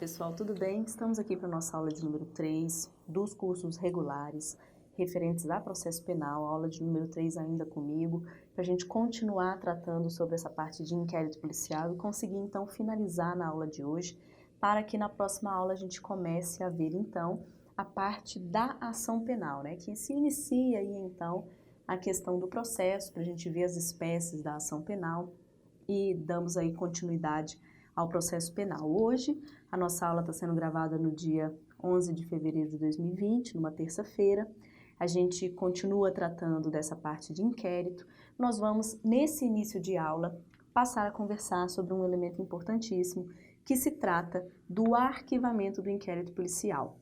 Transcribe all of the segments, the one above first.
pessoal, tudo bem? Estamos aqui para a nossa aula de número 3 dos cursos regulares referentes a processo penal, aula de número 3 ainda comigo, para a gente continuar tratando sobre essa parte de inquérito policial e conseguir então finalizar na aula de hoje, para que na próxima aula a gente comece a ver então a parte da ação penal, né? Que se inicia aí então a questão do processo, para a gente ver as espécies da ação penal e damos aí continuidade ao processo penal. Hoje, a nossa aula está sendo gravada no dia 11 de fevereiro de 2020, numa terça-feira. A gente continua tratando dessa parte de inquérito. Nós vamos, nesse início de aula, passar a conversar sobre um elemento importantíssimo, que se trata do arquivamento do inquérito policial.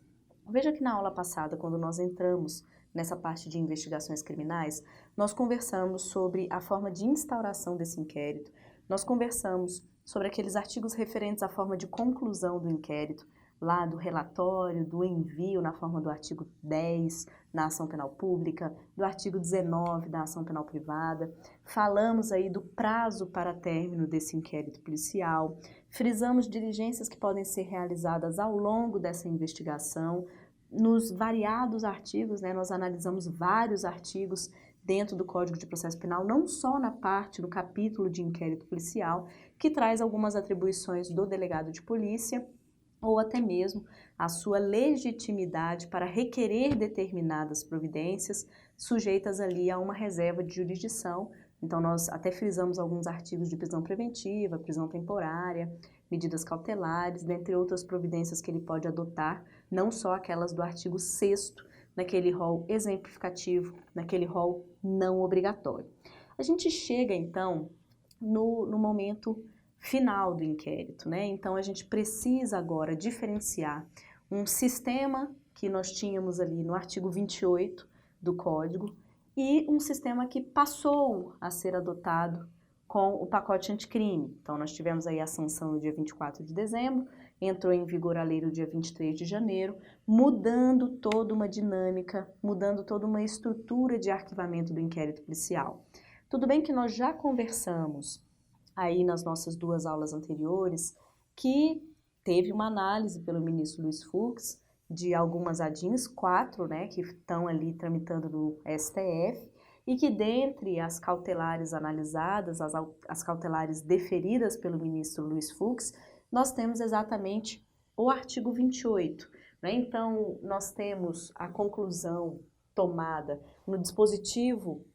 Veja que na aula passada, quando nós entramos nessa parte de investigações criminais, nós conversamos sobre a forma de instauração desse inquérito, nós conversamos sobre aqueles artigos referentes à forma de conclusão do inquérito, lá do relatório, do envio na forma do artigo 10 na ação penal pública, do artigo 19 da ação penal privada. Falamos aí do prazo para término desse inquérito policial, frisamos diligências que podem ser realizadas ao longo dessa investigação. Nos variados artigos, né, nós analisamos vários artigos dentro do Código de Processo Penal, não só na parte do capítulo de inquérito policial, que traz algumas atribuições do delegado de polícia, ou até mesmo a sua legitimidade para requerer determinadas providências sujeitas ali a uma reserva de jurisdição. Então nós até frisamos alguns artigos de prisão preventiva, prisão temporária, medidas cautelares, dentre outras providências que ele pode adotar, não só aquelas do artigo 6º, naquele rol exemplificativo, naquele rol não obrigatório. A gente chega então no momento final do inquérito, né? Então a gente precisa agora diferenciar um sistema que nós tínhamos ali no artigo 28 do Código e um sistema que passou a ser adotado com o pacote anticrime. Então nós tivemos aí a sanção no dia 24 de dezembro, entrou em vigor a lei no dia 23 de janeiro, mudando toda uma dinâmica, mudando toda uma estrutura de arquivamento do inquérito policial. Tudo bem que nós já conversamos aí nas nossas duas aulas anteriores, que teve uma análise pelo ministro Luiz Fux de algumas ADINs, 4, né, que estão ali tramitando no STF, e que dentre as cautelares analisadas, as cautelares deferidas pelo ministro Luiz Fux, nós temos exatamente o artigo 28, né? Então, nós temos a conclusão tomada no dispositivo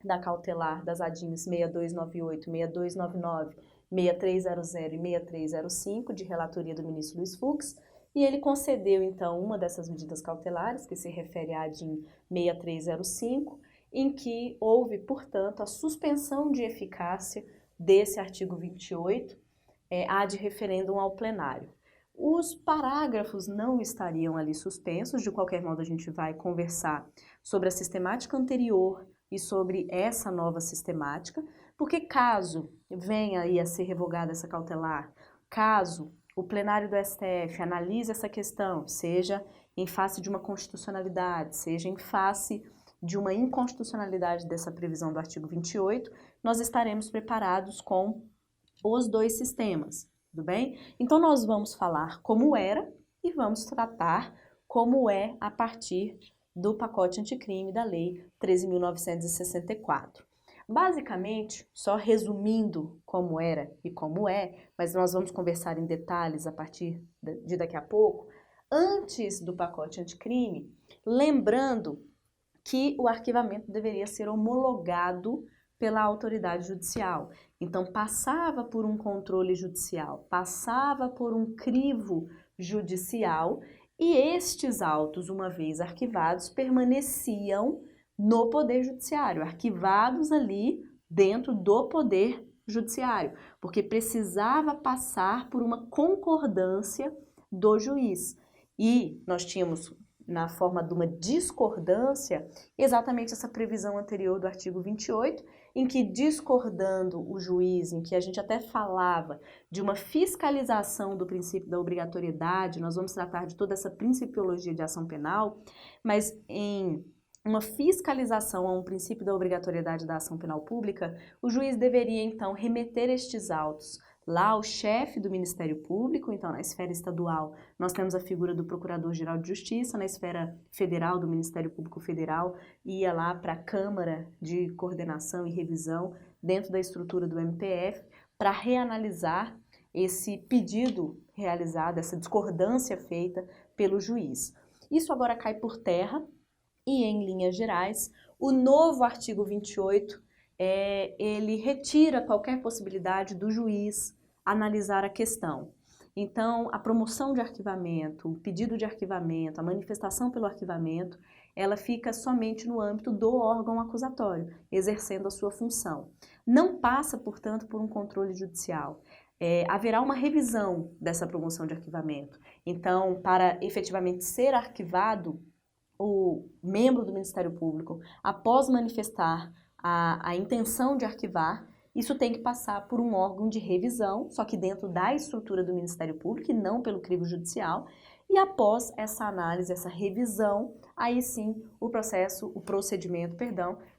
da cautelar das ADINs 6298, 6299, 6300 e 6305, de relatoria do ministro Luiz Fux, e ele concedeu, então, uma dessas medidas cautelares, que se refere à ADIN 6305, em que houve, portanto, a suspensão de eficácia desse artigo 28, ad referendum ao plenário. Os parágrafos não estariam ali suspensos, de qualquer modo a gente vai conversar sobre a sistemática anterior e sobre essa nova sistemática, porque caso venha aí a ser revogada essa cautelar, caso o plenário do STF analise essa questão, seja em face de uma constitucionalidade, seja em face de uma inconstitucionalidade dessa previsão do artigo 28, nós estaremos preparados com os dois sistemas, tudo bem? Então nós vamos falar como era e vamos tratar como é a partir do pacote anticrime da Lei 13.964. Basicamente, só resumindo como era e como é, mas nós vamos conversar em detalhes a partir de daqui a pouco, antes do pacote anticrime, lembrando que o arquivamento deveria ser homologado pela autoridade judicial. Então, passava por um controle judicial, passava por um crivo judicial e estes autos, uma vez arquivados, permaneciam no Poder Judiciário, arquivados ali dentro do Poder Judiciário, porque precisava passar por uma concordância do juiz. E nós tínhamos, na forma de uma discordância, exatamente essa previsão anterior do artigo 28, em que discordando o juiz, em que a gente até falava de uma fiscalização do princípio da obrigatoriedade, nós vamos tratar de toda essa principiologia de ação penal, mas em uma fiscalização a um princípio da obrigatoriedade da ação penal pública, o juiz deveria então remeter estes autos lá o chefe do Ministério Público. Então, na esfera estadual, nós temos a figura do Procurador-Geral de Justiça, na esfera federal, do Ministério Público Federal, ia lá para a Câmara de Coordenação e Revisão, dentro da estrutura do MPF, para reanalisar esse pedido realizado, essa discordância feita pelo juiz. Isso agora cai por terra e, em linhas gerais, o novo artigo 28, ele retira qualquer possibilidade do juiz analisar a questão. Então, a promoção de arquivamento, o pedido de arquivamento, a manifestação pelo arquivamento, ela fica somente no âmbito do órgão acusatório, exercendo a sua função. Não passa, portanto, por um controle judicial. Haverá uma revisão dessa promoção de arquivamento. Então, para efetivamente ser arquivado, o membro do Ministério Público, após manifestar a intenção de arquivar, isso tem que passar por um órgão de revisão, só que dentro da estrutura do Ministério Público e não pelo crivo judicial. E após essa análise, essa revisão, aí sim o procedimento,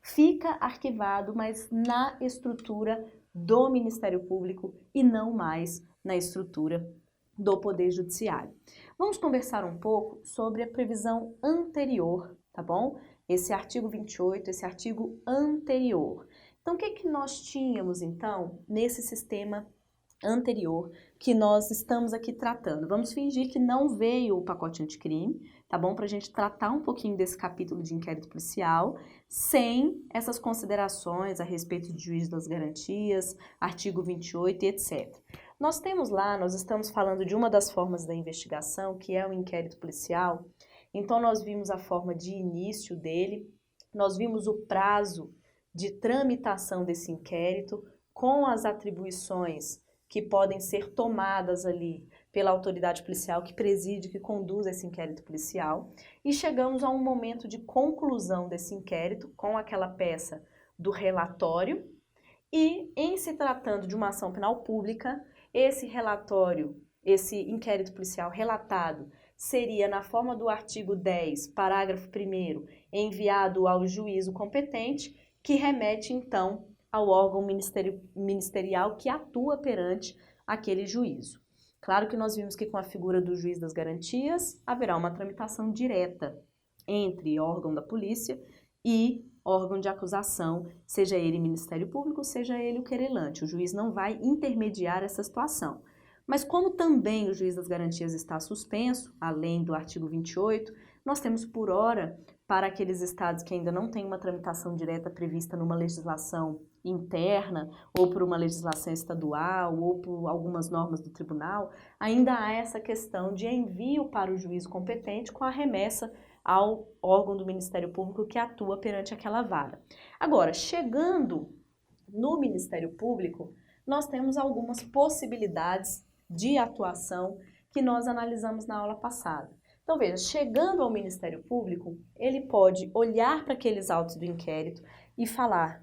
fica arquivado, mas na estrutura do Ministério Público e não mais na estrutura do Poder Judiciário. Vamos conversar um pouco sobre a previsão anterior, tá bom? Esse artigo 28, esse artigo anterior. Então, o que nós tínhamos, então, nesse sistema anterior que nós estamos aqui tratando? Vamos fingir que não veio o pacote anticrime, tá bom? Para a gente tratar um pouquinho desse capítulo de inquérito policial, sem essas considerações a respeito de juízo das garantias, artigo 28 e etc. Nós temos lá, nós estamos falando de uma das formas da investigação, que é o inquérito policial. Então, nós vimos a forma de início dele, nós vimos o prazo de tramitação desse inquérito, com as atribuições que podem ser tomadas ali pela autoridade policial que preside, que conduz esse inquérito policial, e chegamos a um momento de conclusão desse inquérito com aquela peça do relatório, e em se tratando de uma ação penal pública, esse relatório, esse inquérito policial relatado, seria na forma do artigo 10, parágrafo 1º, enviado ao juízo competente, que remete então ao órgão ministerial que atua perante aquele juízo. Claro que nós vimos que com a figura do juiz das garantias, haverá uma tramitação direta entre órgão da polícia e órgão de acusação, seja ele Ministério Público, seja ele o querelante. O juiz não vai intermediar essa situação. Mas como também o juiz das garantias está suspenso, além do artigo 28, nós temos por hora, para aqueles estados que ainda não têm uma tramitação direta prevista numa legislação interna, ou por uma legislação estadual, ou por algumas normas do tribunal, ainda há essa questão de envio para o juízo competente com a remessa ao órgão do Ministério Público que atua perante aquela vara. Agora, chegando no Ministério Público, nós temos algumas possibilidades de atuação que nós analisamos na aula passada. Então, veja, chegando ao Ministério Público, ele pode olhar para aqueles autos do inquérito e falar: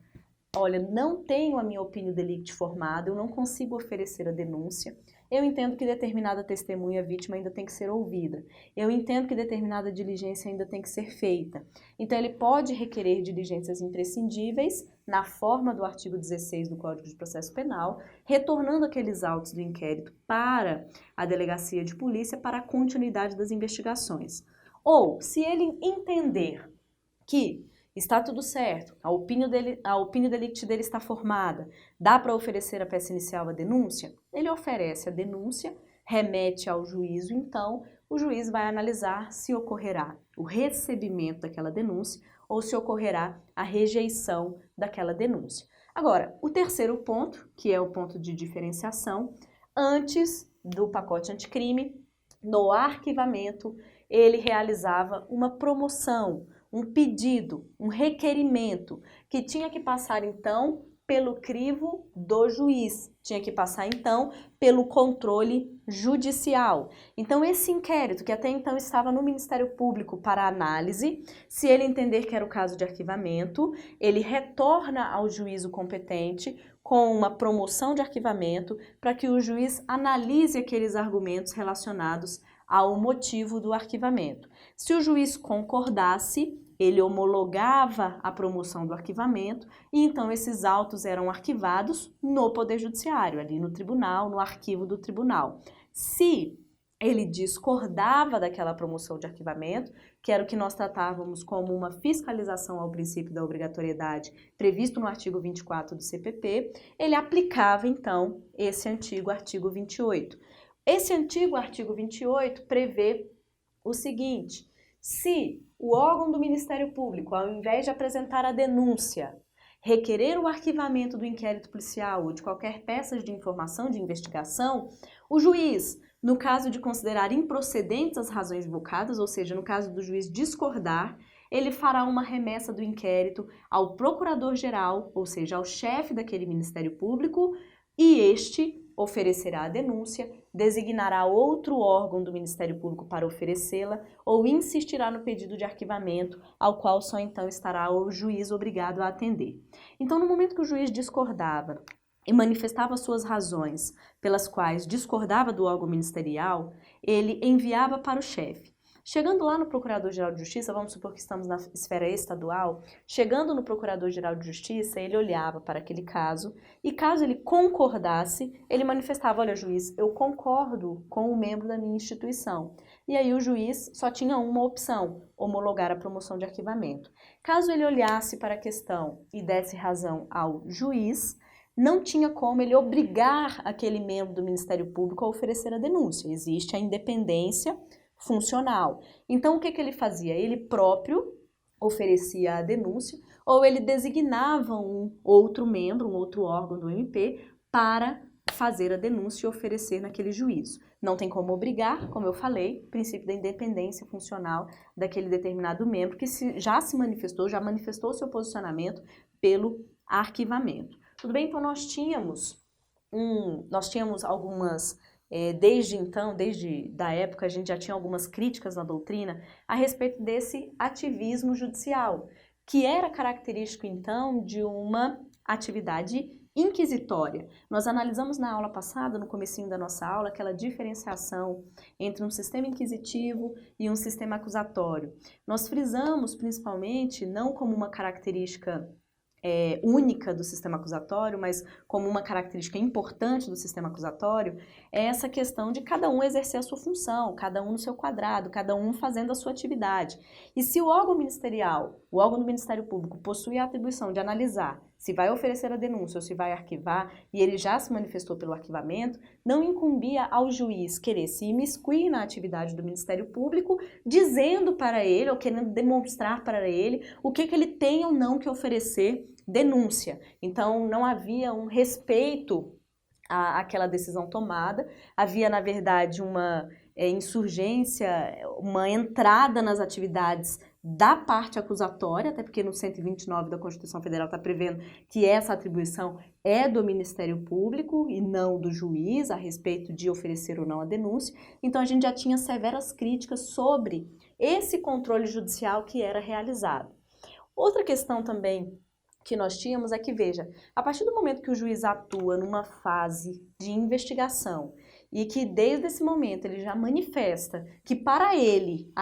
olha, não tenho a minha opinião delicti formada, eu não consigo oferecer a denúncia, eu entendo que determinada testemunha vítima ainda tem que ser ouvida, eu entendo que determinada diligência ainda tem que ser feita. Então, ele pode requerer diligências imprescindíveis na forma do artigo 16 do Código de Processo Penal, retornando aqueles autos do inquérito para a delegacia de polícia para a continuidade das investigações. Ou, se ele entender que está tudo certo, a opinião delicti dele está formada, dá para oferecer a peça inicial, a denúncia, ele oferece a denúncia, remete ao juízo, então o juiz vai analisar se ocorrerá o recebimento daquela denúncia ou se ocorrerá a rejeição daquela denúncia. Agora, o terceiro ponto, que é o ponto de diferenciação, antes do pacote anticrime, no arquivamento, ele realizava uma promoção, um pedido, um requerimento, que tinha que passar, então, pelo crivo do juiz, tinha que passar, então, pelo controle judicial. Então, esse inquérito, que até então estava no Ministério Público para análise, se ele entender que era o caso de arquivamento, ele retorna ao juízo competente com uma promoção de arquivamento para que o juiz analise aqueles argumentos relacionados ao motivo do arquivamento. Se o juiz concordasse, ele homologava a promoção do arquivamento e então esses autos eram arquivados no Poder Judiciário, ali no tribunal, no arquivo do tribunal. Se ele discordava daquela promoção de arquivamento, que era o que nós tratávamos como uma fiscalização ao princípio da obrigatoriedade previsto no artigo 24 do CPP, ele aplicava então esse antigo artigo 28. Esse antigo artigo 28 prevê o seguinte: se o órgão do Ministério Público, ao invés de apresentar a denúncia, requerer o arquivamento do inquérito policial ou de qualquer peça de informação de investigação, o juiz, no caso de considerar improcedentes as razões invocadas, ou seja, no caso do juiz discordar, ele fará uma remessa do inquérito ao procurador-geral, ou seja, ao chefe daquele Ministério Público, e este oferecerá a denúncia, designará outro órgão do Ministério Público para oferecê-la ou insistirá no pedido de arquivamento, ao qual só então estará o juiz obrigado a atender. Então, no momento que o juiz discordava e manifestava suas razões pelas quais discordava do órgão ministerial, ele enviava para o chefe. Chegando lá no Procurador-Geral de Justiça, vamos supor que estamos na esfera estadual, chegando no Procurador-Geral de Justiça, ele olhava para aquele caso e caso ele concordasse, ele manifestava: olha, juiz, eu concordo com o membro da minha instituição. E aí o juiz só tinha uma opção: homologar a promoção de arquivamento. Caso ele olhasse para a questão e desse razão ao juiz, não tinha como ele obrigar aquele membro do Ministério Público a oferecer a denúncia. Existe a independência funcional. Então, o que ele fazia? Ele próprio oferecia a denúncia ou ele designava um outro membro, um outro órgão do MP para fazer a denúncia e oferecer naquele juízo. Não tem como obrigar, como eu falei, princípio da independência funcional daquele determinado membro que já se manifestou, já manifestou seu posicionamento pelo arquivamento. Tudo bem? Então, nós tínhamos algumas... Desde então, desde a época, a gente já tinha algumas críticas na doutrina a respeito desse ativismo judicial, que era característico, então, de uma atividade inquisitória. Nós analisamos na aula passada, no comecinho da nossa aula, aquela diferenciação entre um sistema inquisitivo e um sistema acusatório. Nós frisamos, principalmente, não como uma característica única do sistema acusatório, mas como uma característica importante do sistema acusatório, é essa questão de cada um exercer a sua função, cada um no seu quadrado, cada um fazendo a sua atividade. E se o órgão ministerial, o órgão do Ministério Público, possui a atribuição de analisar se vai oferecer a denúncia ou se vai arquivar, e ele já se manifestou pelo arquivamento, não incumbia ao juiz querer se imiscuir na atividade do Ministério Público, dizendo para ele, ou querendo demonstrar para ele, o que ele tem ou não que oferecer denúncia. Então, não havia um respeito àquela decisão tomada, havia, na verdade, uma insurgência, uma entrada nas atividades da parte acusatória, até porque no 129 da Constituição Federal está prevendo que essa atribuição é do Ministério Público e não do juiz a respeito de oferecer ou não a denúncia. Então, a gente já tinha severas críticas sobre esse controle judicial que era realizado. Outra questão também que nós tínhamos é que, veja, a partir do momento que o juiz atua numa fase de investigação e que desde esse momento ele já manifesta que para ele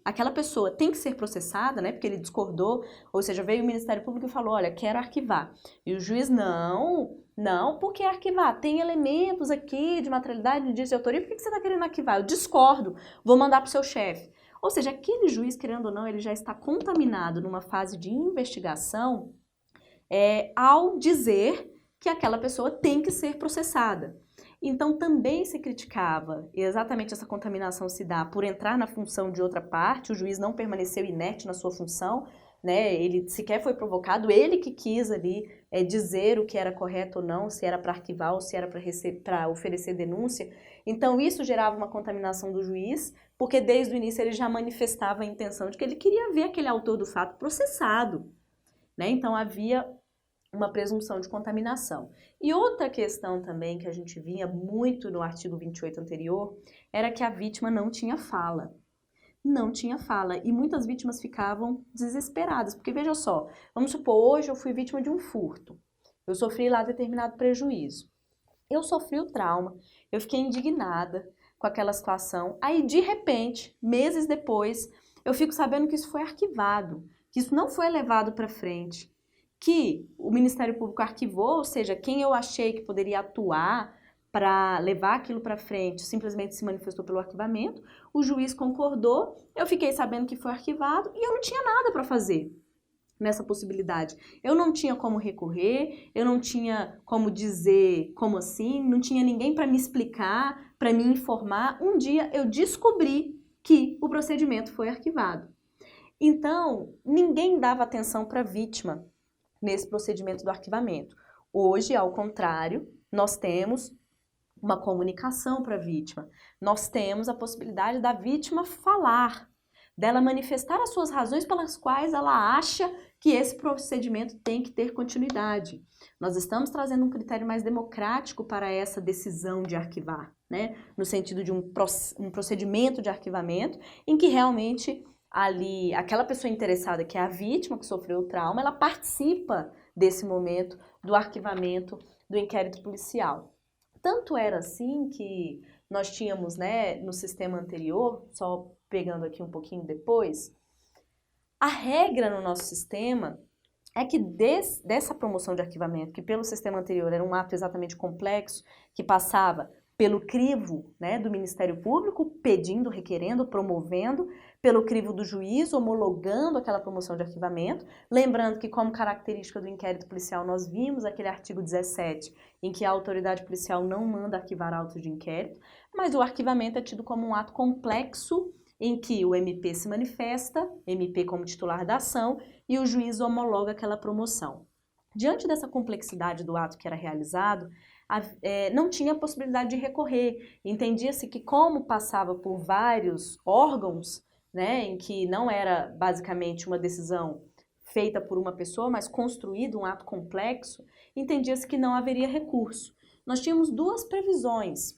aquela pessoa tem que ser processada, né, porque ele discordou, ou seja, veio o Ministério Público e falou: olha, quero arquivar. E o juiz, não, por que arquivar? Tem elementos aqui de materialidade, de indício de autoria, por que você está querendo arquivar? Eu discordo, vou mandar para o seu chefe. Ou seja, aquele juiz, querendo ou não, ele já está contaminado numa fase de investigação ao dizer que aquela pessoa tem que ser processada. Então, também se criticava, e exatamente essa contaminação se dá por entrar na função de outra parte, o juiz não permaneceu inerte na sua função, né? Ele sequer foi provocado, ele que quis ali dizer o que era correto ou não, se era para arquivar ou se era para oferecer denúncia. Então, isso gerava uma contaminação do juiz, porque desde o início ele já manifestava a intenção de que ele queria ver aquele autor do fato processado, né? Então, havia uma presunção de contaminação. E outra questão também que a gente via muito no artigo 28 anterior era que a vítima não tinha fala. Não tinha fala. E muitas vítimas ficavam desesperadas. Porque, veja só, vamos supor, hoje eu fui vítima de um furto. Eu sofri lá determinado prejuízo. Eu sofri o trauma, eu fiquei indignada com aquela situação. Aí, de repente, meses depois, eu fico sabendo que isso foi arquivado, que isso não foi levado para frente, que o Ministério Público arquivou, ou seja, quem eu achei que poderia atuar para levar aquilo para frente simplesmente se manifestou pelo arquivamento, o juiz concordou, eu fiquei sabendo que foi arquivado e eu não tinha nada para fazer nessa possibilidade. Eu não tinha como recorrer, eu não tinha como dizer como assim, não tinha ninguém para me explicar, para me informar. Um dia eu descobri que o procedimento foi arquivado. Então, ninguém dava atenção para a vítima nesse procedimento do arquivamento. Hoje, ao contrário, nós temos uma comunicação para a vítima. Nós temos a possibilidade da vítima falar, dela manifestar as suas razões pelas quais ela acha que esse procedimento tem que ter continuidade. Nós estamos trazendo um critério mais democrático para essa decisão de arquivar, né? No sentido de um procedimento de arquivamento em que realmente ali aquela pessoa interessada, que é a vítima que sofreu o trauma, ela participa desse momento do arquivamento do inquérito policial. Tanto era assim que nós tínhamos, né, no sistema anterior, só pegando aqui um pouquinho depois, a regra no nosso sistema é que dessa promoção de arquivamento, que pelo sistema anterior era um ato exatamente complexo, que passava pelo crivo, né, do Ministério Público, pedindo, requerendo, promovendo, pelo crivo do juiz, homologando aquela promoção de arquivamento. Lembrando que, como característica do inquérito policial, nós vimos aquele artigo 17, em que a autoridade policial não manda arquivar autos de inquérito, mas o arquivamento é tido como um ato complexo em que o MP se manifesta, MP como titular da ação, e o juiz homologa aquela promoção. Diante dessa complexidade do ato que era realizado, não tinha possibilidade de recorrer. Entendia-se que, como passava por vários órgãos, né, em que não era basicamente uma decisão feita por uma pessoa, mas construído um ato complexo, entendia-se que não haveria recurso. Nós tínhamos duas previsões,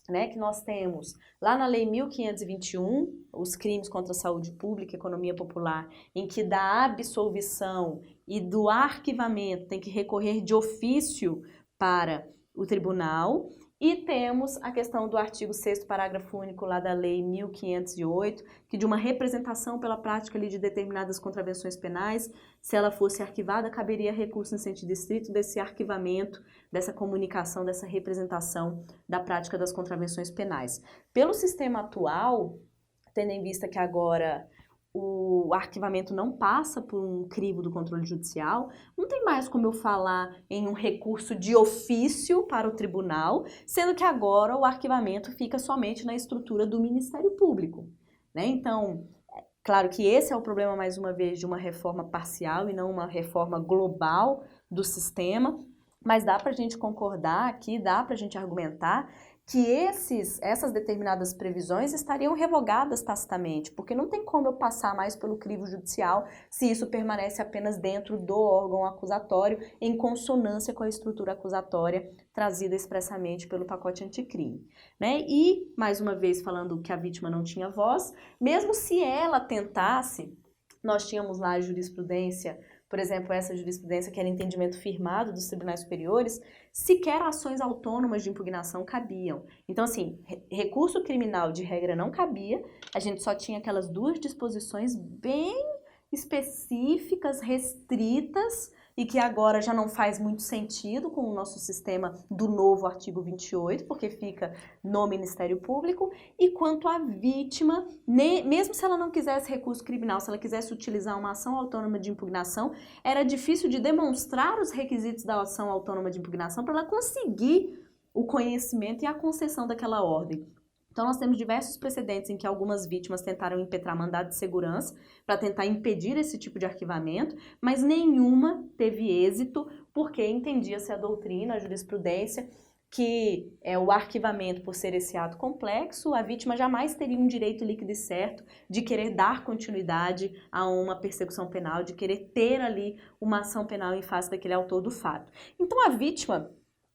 né, que nós temos lá na Lei 1521, os crimes contra a saúde pública e economia popular, em que da absolvição e do arquivamento tem que recorrer de ofício para o tribunal, e temos a questão do artigo 6º parágrafo único lá da Lei 1508, que de uma representação pela prática ali de determinadas contravenções penais, se ela fosse arquivada, caberia recurso em sentido estrito desse arquivamento, dessa comunicação, dessa representação da prática das contravenções penais. Pelo sistema atual, tendo em vista que agora o arquivamento não passa por um crivo do controle judicial, não tem mais como eu falar em um recurso de ofício para o tribunal, sendo que agora o arquivamento fica somente na estrutura do Ministério Público, né? Então, claro que esse é o problema, mais uma vez, de uma reforma parcial e não uma reforma global do sistema, mas dá para a gente concordar aqui, dá para a gente argumentar que essas determinadas previsões estariam revogadas tacitamente, porque não tem como eu passar mais pelo crivo judicial se isso permanece apenas dentro do órgão acusatório, em consonância com a estrutura acusatória trazida expressamente pelo pacote anticrime, né? E, mais uma vez, falando que a vítima não tinha voz, mesmo se ela tentasse, nós tínhamos lá a jurisprudência, por exemplo, essa jurisprudência que era entendimento firmado dos tribunais superiores, sequer ações autônomas de impugnação cabiam. Então, assim, recurso criminal de regra não cabia, a gente só tinha aquelas duas disposições bem específicas, restritas, e que agora já não faz muito sentido com o nosso sistema do novo artigo 28, porque fica no Ministério Público. E quanto à vítima, mesmo se ela não quisesse recurso criminal, se ela quisesse utilizar uma ação autônoma de impugnação, era difícil de demonstrar os requisitos da ação autônoma de impugnação para ela conseguir o conhecimento e a concessão daquela ordem. Então, nós temos diversos precedentes em que algumas vítimas tentaram impetrar mandado de segurança para tentar impedir esse tipo de arquivamento, mas nenhuma teve êxito, porque entendia-se a doutrina, a jurisprudência, que o arquivamento, por ser esse ato complexo, a vítima jamais teria um direito líquido e certo de querer dar continuidade a uma persecução penal, de querer ter ali uma ação penal em face daquele autor do fato. Então, a vítima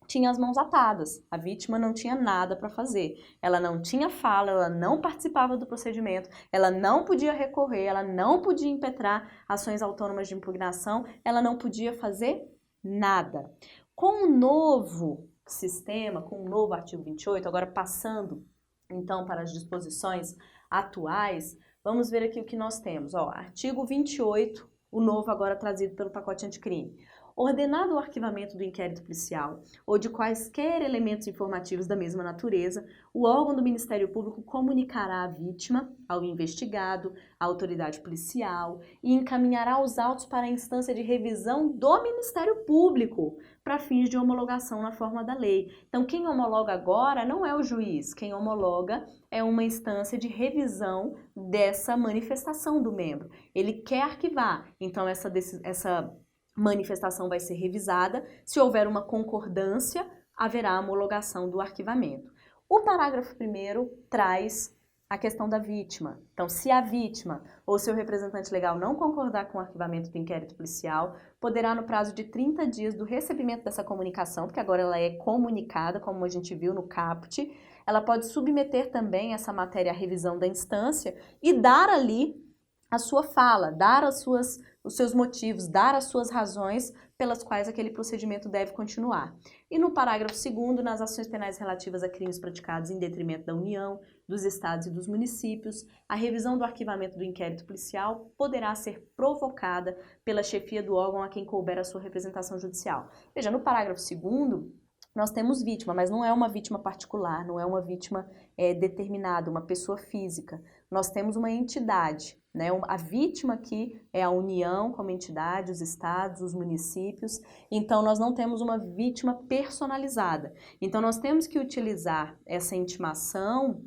tinha as mãos atadas, a vítima não tinha nada para fazer, ela não tinha fala, ela não participava do procedimento, ela não podia recorrer, ela não podia impetrar ações autônomas de impugnação, ela não podia fazer nada. Com o novo sistema, com o novo artigo 28, agora passando então para as disposições atuais, Vamos ver aqui o que nós temos. Ó, artigo 28, o novo agora trazido pelo pacote anticrime. Ordenado o arquivamento do inquérito policial ou de quaisquer elementos informativos da mesma natureza, o órgão do Ministério Público comunicará à vítima, ao investigado, à autoridade policial e encaminhará os autos para a instância de revisão do Ministério Público para fins de homologação na forma da lei. Então, quem homologa agora não é o juiz, quem homologa é uma instância de revisão dessa manifestação do membro. Ele quer arquivar, então essa manifestação vai ser revisada. Se houver uma concordância, haverá a homologação do arquivamento. O parágrafo 1º traz a questão da vítima. Então, se a vítima ou seu representante legal não concordar com o arquivamento do inquérito policial, poderá, no prazo de 30 dias do recebimento dessa comunicação, porque agora ela é comunicada, como a gente viu no caput, ela pode submeter também essa matéria à revisão da instância e dar ali a sua fala, dar os seus motivos, dar as suas razões pelas quais aquele procedimento deve continuar. E no parágrafo 2º, nas ações penais relativas a crimes praticados em detrimento da União, dos estados e dos municípios, a revisão do arquivamento do inquérito policial poderá ser provocada pela chefia do órgão a quem couber a sua representação judicial. Veja, no parágrafo 2º, nós temos vítima, mas não é uma vítima particular, não é uma vítima determinada, uma pessoa física. Nós temos uma entidade, né? A vítima aqui é a União como entidade, os estados, os municípios. Então, nós não temos uma vítima personalizada. Então, nós temos que utilizar essa intimação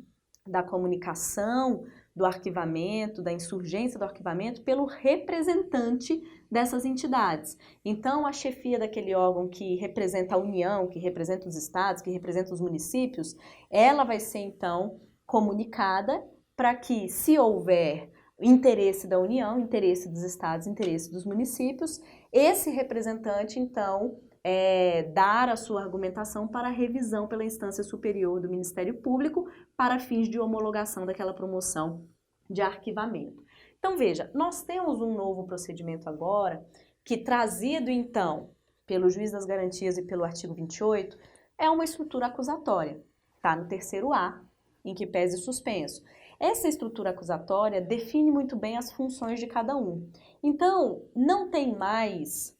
da comunicação, do arquivamento, da insurgência do arquivamento pelo representante dessas entidades. Então, a chefia daquele órgão que representa a União, que representa os estados, que representa os municípios, ela vai ser, então, comunicada para que, se houver interesse da União, interesse dos estados, interesse dos municípios, esse representante, então, dar a sua argumentação para revisão pela instância superior do Ministério Público para fins de homologação daquela promoção de arquivamento. Então, veja, nós temos um novo procedimento agora que, trazido, então, pelo juiz das garantias e pelo artigo 28, é uma estrutura acusatória, tá? No terceiro A, em que pese suspenso. Essa estrutura acusatória define muito bem as funções de cada um. Então, não tem mais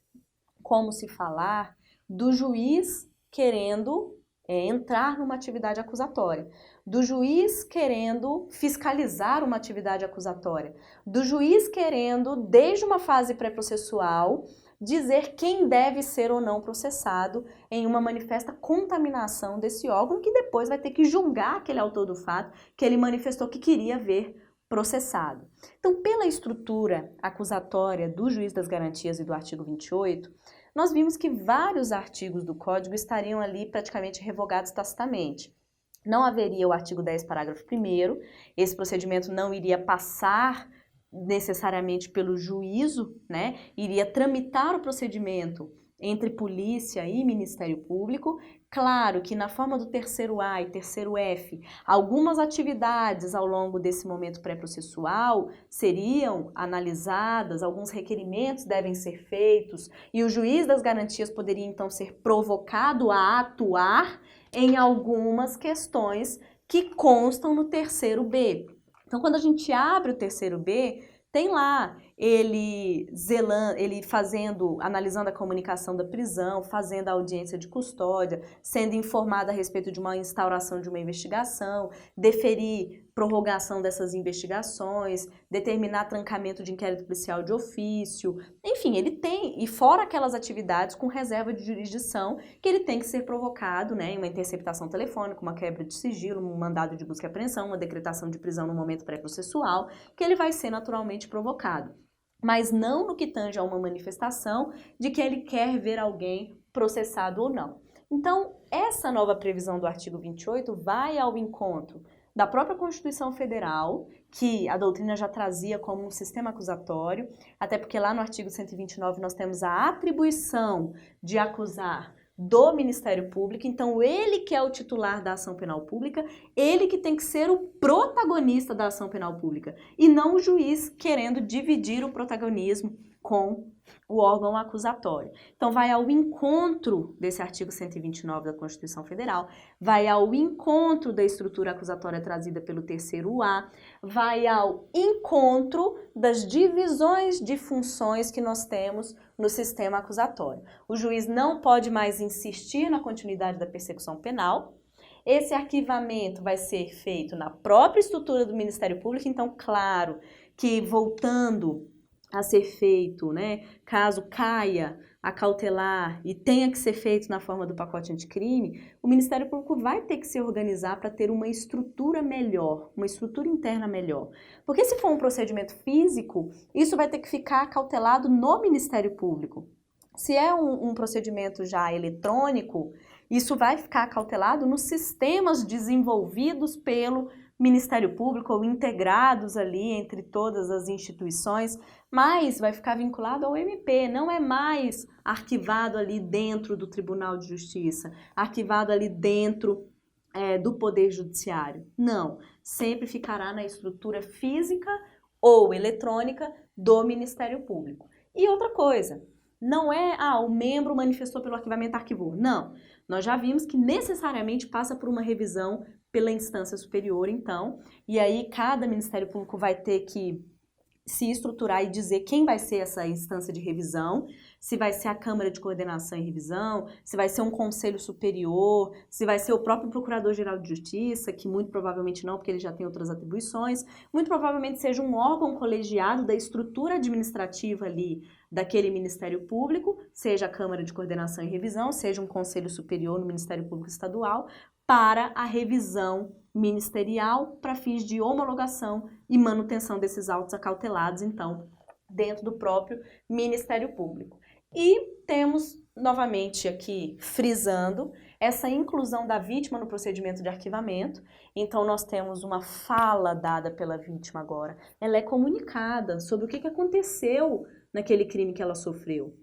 como se falar do juiz querendo entrar numa atividade acusatória, do juiz querendo fiscalizar uma atividade acusatória, do juiz querendo, desde uma fase pré-processual, dizer quem deve ser ou não processado em uma manifesta contaminação desse órgão, que depois vai ter que julgar aquele autor do fato que ele manifestou que queria ver processado. Então, pela estrutura acusatória do juiz das garantias e do artigo 28, nós vimos que vários artigos do Código estariam ali praticamente revogados tacitamente. Não haveria o artigo 10, parágrafo 1º, esse procedimento não iria passar necessariamente pelo juízo, né? Iria tramitar o procedimento entre polícia e Ministério Público. Claro que na forma do terceiro A e terceiro F, algumas atividades ao longo desse momento pré-processual seriam analisadas, alguns requerimentos devem ser feitos e o juiz das garantias poderia então ser provocado a atuar em algumas questões que constam no terceiro B. Então, quando a gente abre o terceiro B, tem lá ele analisando a comunicação da prisão, fazendo a audiência de custódia, sendo informado a respeito de uma instauração de uma investigação, deferir prorrogação dessas investigações, determinar trancamento de inquérito policial de ofício, enfim, ele tem, e fora aquelas atividades com reserva de jurisdição, que ele tem que ser provocado, né, em uma interceptação telefônica, uma quebra de sigilo, um mandado de busca e apreensão, uma decretação de prisão no momento pré-processual, que ele vai ser naturalmente provocado. Mas não no que tange a uma manifestação de que ele quer ver alguém processado ou não. Então, essa nova previsão do artigo 28 vai ao encontro da própria Constituição Federal, que a doutrina já trazia como um sistema acusatório, até porque lá no artigo 129 nós temos a atribuição de acusar do Ministério Público, então ele que é o titular da ação penal pública, ele que tem que ser o protagonista da ação penal pública, e não o juiz querendo dividir o protagonismo com o órgão acusatório. Então, vai ao encontro desse artigo 129 da Constituição Federal, vai ao encontro da estrutura acusatória trazida pelo terceiro A, vai ao encontro das divisões de funções que nós temos no sistema acusatório. O juiz não pode mais insistir na continuidade da persecução penal. Esse arquivamento vai ser feito na própria estrutura do Ministério Público, então, claro que voltando a ser feito, né, caso caia a cautelar e tenha que ser feito na forma do pacote anticrime, o Ministério Público vai ter que se organizar para ter uma estrutura melhor, uma estrutura interna melhor. Porque se for um procedimento físico, isso vai ter que ficar cautelado no Ministério Público. Se é um procedimento já eletrônico, isso vai ficar cautelado nos sistemas desenvolvidos pelo Ministério Público ou integrados ali entre todas as instituições, mas vai ficar vinculado ao MP, não é mais arquivado ali dentro do Tribunal de Justiça, arquivado ali dentro do Poder Judiciário. Não, sempre ficará na estrutura física ou eletrônica do Ministério Público. E outra coisa, não é, o membro manifestou pelo arquivamento, arquivou. Não, nós já vimos que necessariamente passa por uma revisão pela instância superior, então, e aí cada Ministério Público vai ter que se estruturar e dizer quem vai ser essa instância de revisão, se vai ser a Câmara de Coordenação e Revisão, se vai ser um Conselho Superior, se vai ser o próprio Procurador-Geral de Justiça, que muito provavelmente não, porque ele já tem outras atribuições, muito provavelmente seja um órgão colegiado da estrutura administrativa ali daquele Ministério Público, seja a Câmara de Coordenação e Revisão, seja um Conselho Superior no Ministério Público Estadual, para a revisão ministerial para fins de homologação e manutenção desses autos acautelados, então, dentro do próprio Ministério Público. E temos, novamente aqui, frisando, essa inclusão da vítima no procedimento de arquivamento. Então, nós temos uma fala dada pela vítima agora. Ela é comunicada sobre o que aconteceu naquele crime que ela sofreu.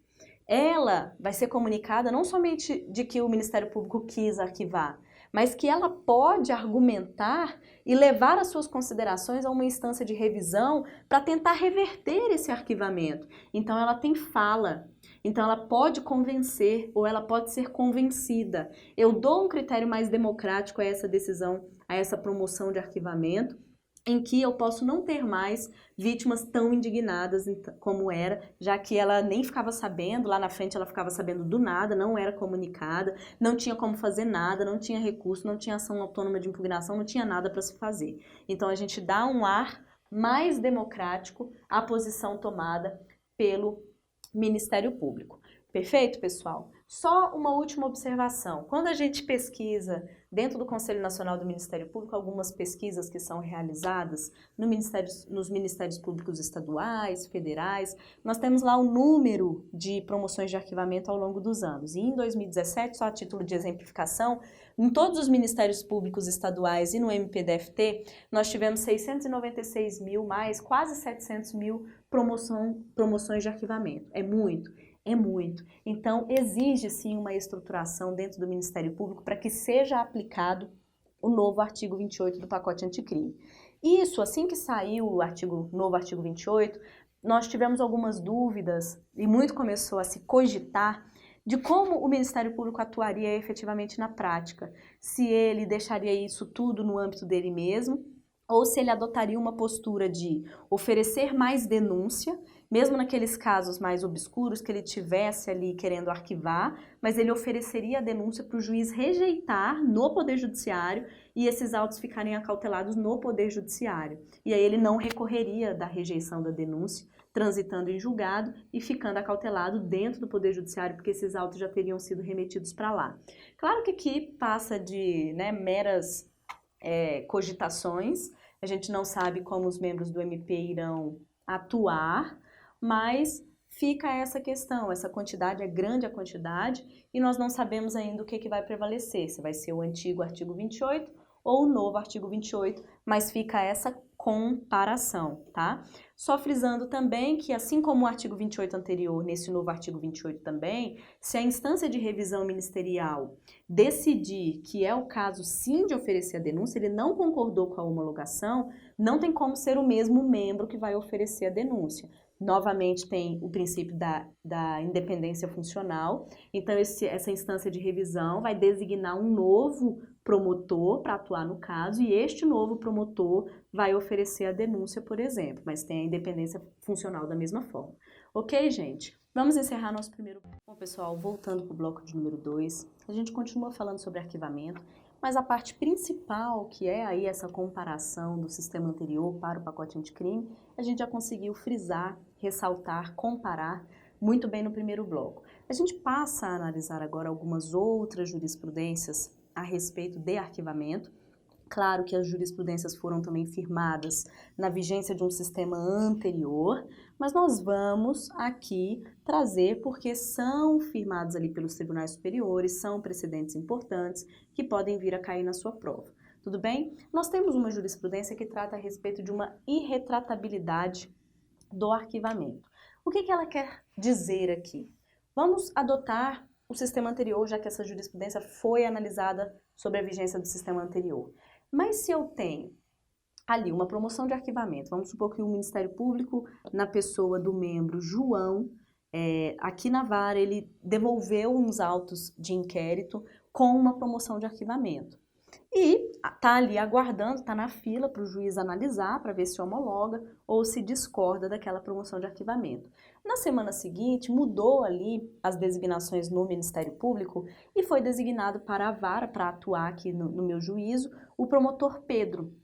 Ela vai ser comunicada não somente de que o Ministério Público quis arquivar, mas que ela pode argumentar e levar as suas considerações a uma instância de revisão para tentar reverter esse arquivamento. Então, ela tem fala. Então, ela pode convencer ou ela pode ser convencida. Eu dou um critério mais democrático a essa decisão, a essa promoção de arquivamento, em que eu posso não ter mais vítimas tão indignadas como era, já que ela nem ficava sabendo, lá na frente ela ficava sabendo do nada, não era comunicada, não tinha como fazer nada, não tinha recurso, não tinha ação autônoma de impugnação, não tinha nada para se fazer. Então a gente dá um ar mais democrático à posição tomada pelo Ministério Público. Perfeito, pessoal? Só uma última observação. Quando a gente pesquisa dentro do Conselho Nacional do Ministério Público, algumas pesquisas que são realizadas nos Ministérios Públicos estaduais, federais, nós temos lá o número de promoções de arquivamento ao longo dos anos. E em 2017, só a título de exemplificação, em todos os Ministérios Públicos estaduais e no MPDFT, nós tivemos 696 mil, mais quase 700 mil promoções de arquivamento. É muito. É muito. Então, exige sim uma estruturação dentro do Ministério Público para que seja aplicado o novo artigo 28 do pacote anticrime. Isso, assim que saiu o novo artigo 28, nós tivemos algumas dúvidas e muito começou a se cogitar de como o Ministério Público atuaria efetivamente na prática. Se ele deixaria isso tudo no âmbito dele mesmo, ou se ele adotaria uma postura de oferecer mais denúncia, mesmo naqueles casos mais obscuros que ele tivesse ali querendo arquivar, mas ele ofereceria a denúncia para o juiz rejeitar no Poder Judiciário e esses autos ficarem acautelados no Poder Judiciário. E aí ele não recorreria da rejeição da denúncia, transitando em julgado e ficando acautelado dentro do Poder Judiciário, porque esses autos já teriam sido remetidos para lá. Claro que aqui passa de meras cogitações, a gente não sabe como os membros do MP irão atuar, mas fica essa questão, essa quantidade é grande a quantidade e nós não sabemos ainda o que vai prevalecer, se vai ser o antigo artigo 28 ou o novo artigo 28, mas fica essa comparação, tá? Só frisando também que, assim como o artigo 28 anterior, nesse novo artigo 28 também, se a instância de revisão ministerial decidir que é o caso sim de oferecer a denúncia, ele não concordou com a homologação, não tem como ser o mesmo membro que vai oferecer a denúncia. Novamente tem o princípio da independência funcional, então essa instância de revisão vai designar um novo promotor para atuar no caso e este novo promotor vai oferecer a denúncia, por exemplo, mas tem a independência funcional da mesma forma. Ok, gente? Vamos encerrar nosso primeiro... Bom, pessoal, voltando para o bloco de número 2, a gente continua falando sobre arquivamento, mas a parte principal, que é aí essa comparação do sistema anterior para o pacote anticrime, a gente já conseguiu frisar, ressaltar, comparar muito bem no primeiro bloco. A gente passa a analisar agora algumas outras jurisprudências a respeito de arquivamento. Claro que as jurisprudências foram também firmadas na vigência de um sistema anterior, mas nós vamos aqui trazer porque são firmados ali pelos tribunais superiores, são precedentes importantes que podem vir a cair na sua prova. Tudo bem? Nós temos uma jurisprudência que trata a respeito de uma irretratabilidade do arquivamento. O que ela quer dizer aqui? Vamos adotar o sistema anterior, já que essa jurisprudência foi analisada sobre a vigência do sistema anterior. Mas se eu tenho ali uma promoção de arquivamento, vamos supor que o Ministério Público, na pessoa do membro João, aqui na vara, ele devolveu uns autos de inquérito com uma promoção de arquivamento. E está ali aguardando, está na fila para o juiz analisar, para ver se homologa ou se discorda daquela promoção de arquivamento. Na semana seguinte, mudou ali as designações no Ministério Público e foi designado para a vara, para atuar aqui no meu juízo, o promotor Pedro.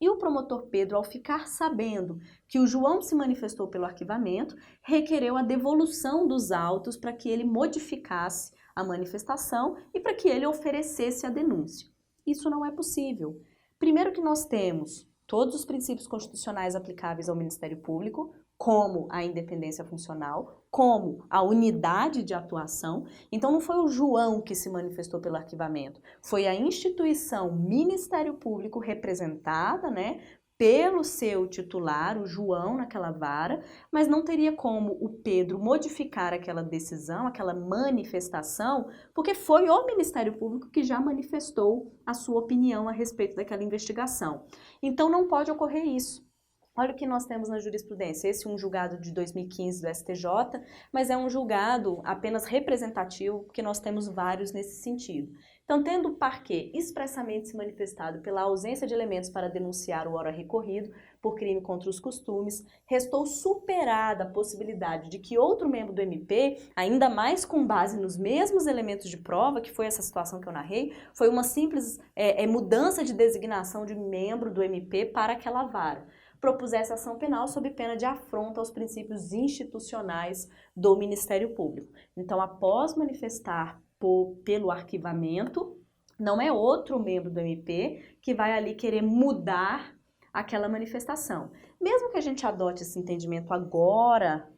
E o promotor Pedro, ao ficar sabendo que o João se manifestou pelo arquivamento, requereu a devolução dos autos para que ele modificasse a manifestação e para que ele oferecesse a denúncia. Isso não é possível. Primeiro que nós temos todos os princípios constitucionais aplicáveis ao Ministério Público, como a independência funcional, como a unidade de atuação. Então não foi o João que se manifestou pelo arquivamento, foi a instituição Ministério Público representada, pelo seu titular, o João, naquela vara, mas não teria como o Pedro modificar aquela decisão, aquela manifestação, porque foi o Ministério Público que já manifestou a sua opinião a respeito daquela investigação. Então não pode ocorrer isso. Olha o que nós temos na jurisprudência, esse é um julgado de 2015 do STJ, mas é um julgado apenas representativo, porque nós temos vários nesse sentido. Então, tendo o parquê expressamente se manifestado pela ausência de elementos para denunciar o ora recorrido por crime contra os costumes, restou superada a possibilidade de que outro membro do MP, ainda mais com base nos mesmos elementos de prova, que foi essa situação que eu narrei, foi uma simples mudança de designação de membro do MP para aquela vara, propusesse ação penal sob pena de afronta aos princípios institucionais do Ministério Público. Então, após manifestar pelo arquivamento, não é outro membro do MP que vai ali querer mudar aquela manifestação. Mesmo que a gente adote esse entendimento agora,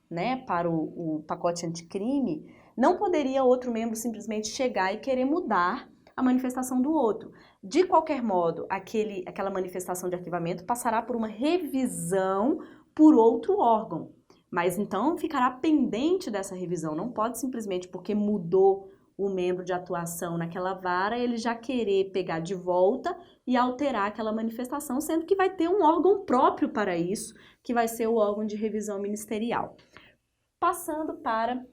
para o pacote anticrime, não poderia outro membro simplesmente chegar e querer mudar a manifestação do outro. De qualquer modo, aquela manifestação de arquivamento passará por uma revisão por outro órgão. Mas então ficará pendente dessa revisão. Não pode simplesmente porque mudou o membro de atuação naquela vara, ele já querer pegar de volta e alterar aquela manifestação, sendo que vai ter um órgão próprio para isso, que vai ser o órgão de revisão ministerial. Passando para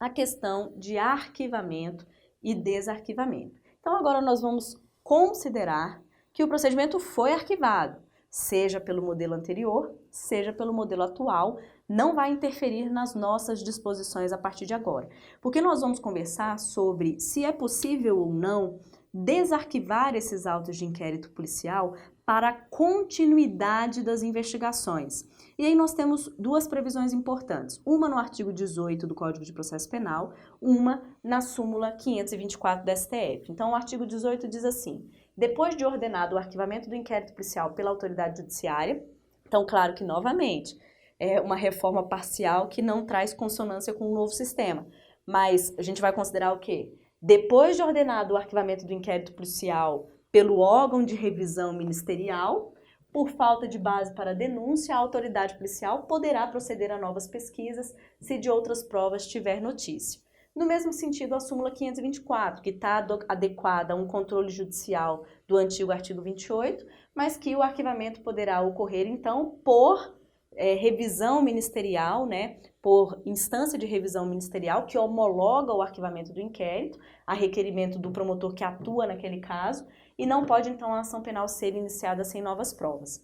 a questão de arquivamento e desarquivamento. Então agora nós vamos considerar que o procedimento foi arquivado, seja pelo modelo anterior, seja pelo modelo atual, não vai interferir nas nossas disposições a partir de agora. Porque nós vamos conversar sobre se é possível ou não desarquivar esses autos de inquérito policial para a continuidade das investigações. E aí nós temos duas previsões importantes, uma no artigo 18 do Código de Processo Penal, uma na súmula 524 do STF. Então o artigo 18 diz assim: depois de ordenado o arquivamento do inquérito policial pela autoridade judiciária, então claro que novamente é uma reforma parcial que não traz consonância com o novo sistema, mas a gente vai considerar o quê? Depois de ordenado o arquivamento do inquérito policial pelo órgão de revisão ministerial, por falta de base para denúncia, a autoridade policial poderá proceder a novas pesquisas se de outras provas tiver notícia. No mesmo sentido, a súmula 524, que está adequada a um controle judicial do antigo artigo 28, mas que o arquivamento poderá ocorrer, então, por revisão ministerial, né, por instância de revisão ministerial, que homologa o arquivamento do inquérito, a requerimento do promotor que atua naquele caso, e não pode, então, a ação penal ser iniciada sem novas provas.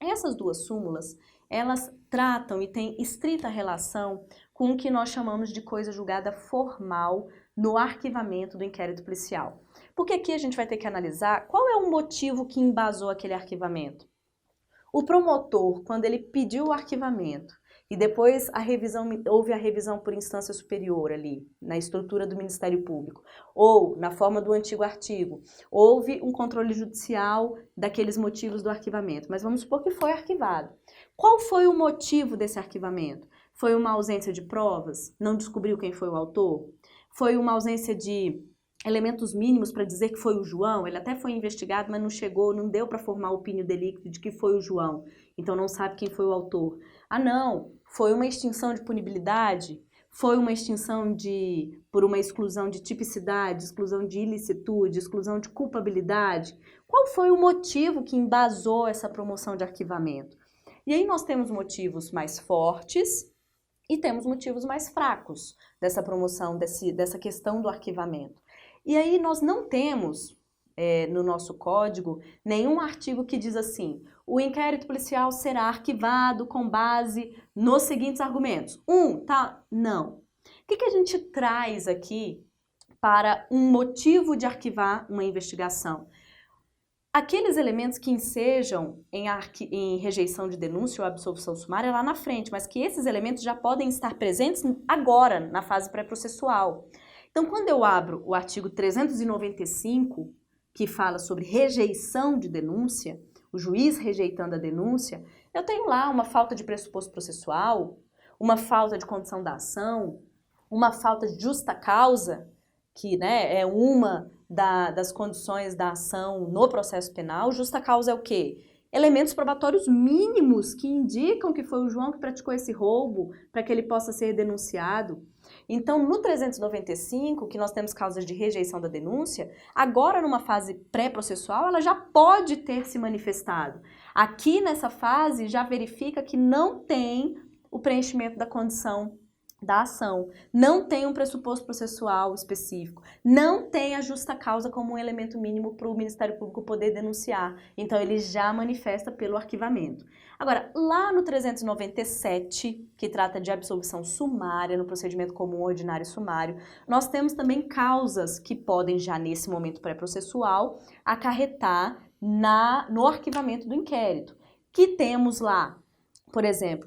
Essas duas súmulas, elas tratam e têm estrita relação com o que nós chamamos de coisa julgada formal no arquivamento do inquérito policial. Porque aqui a gente vai ter que analisar qual é o motivo que embasou aquele arquivamento. O promotor, quando ele pediu o arquivamento e depois houve a revisão por instância superior ali, na estrutura do Ministério Público, ou na forma do antigo artigo, houve um controle judicial daqueles motivos do arquivamento, mas vamos supor que foi arquivado. Qual foi o motivo desse arquivamento? Foi uma ausência de provas? Não descobriu quem foi o autor? Foi uma ausência de elementos mínimos para dizer que foi o João? Ele até foi investigado, mas não chegou, não deu para formar opinião delicto de que foi o João, então não sabe quem foi o autor. Ah, não, foi uma extinção de punibilidade? Foi uma extinção por uma exclusão de tipicidade, exclusão de ilicitude, exclusão de culpabilidade? Qual foi o motivo que embasou essa promoção de arquivamento? E aí nós temos motivos mais fortes e temos motivos mais fracos dessa promoção, dessa questão do arquivamento. E aí nós não temos, no nosso código, nenhum artigo que diz assim: o inquérito policial será arquivado com base nos seguintes argumentos. Tá? Não. O que a gente traz aqui para um motivo de arquivar uma investigação? Aqueles elementos que ensejam em rejeição de denúncia ou absolvição sumária lá na frente, mas que esses elementos já podem estar presentes agora, na fase pré-processual. Então, quando eu abro o artigo 395, que fala sobre rejeição de denúncia, o juiz rejeitando a denúncia, eu tenho lá uma falta de pressuposto processual, uma falta de condição da ação, uma falta de justa causa, que, né, é uma das condições da ação no processo penal. Justa causa é o quê? Elementos probatórios mínimos que indicam que foi o João que praticou esse roubo para que ele possa ser denunciado. Então, no 395, que nós temos causas de rejeição da denúncia, agora numa fase pré-processual, ela já pode ter se manifestado. Aqui nessa fase já verifica que não tem o preenchimento da condição da ação, não tem um pressuposto processual específico, não tem a justa causa como um elemento mínimo para o Ministério Público poder denunciar. Então, ele já manifesta pelo arquivamento. Agora, lá no 397, que trata de absolvição sumária no procedimento comum ordinário sumário, nós temos também causas que podem, já nesse momento pré-processual, acarretar no arquivamento do inquérito. Que temos lá, por exemplo,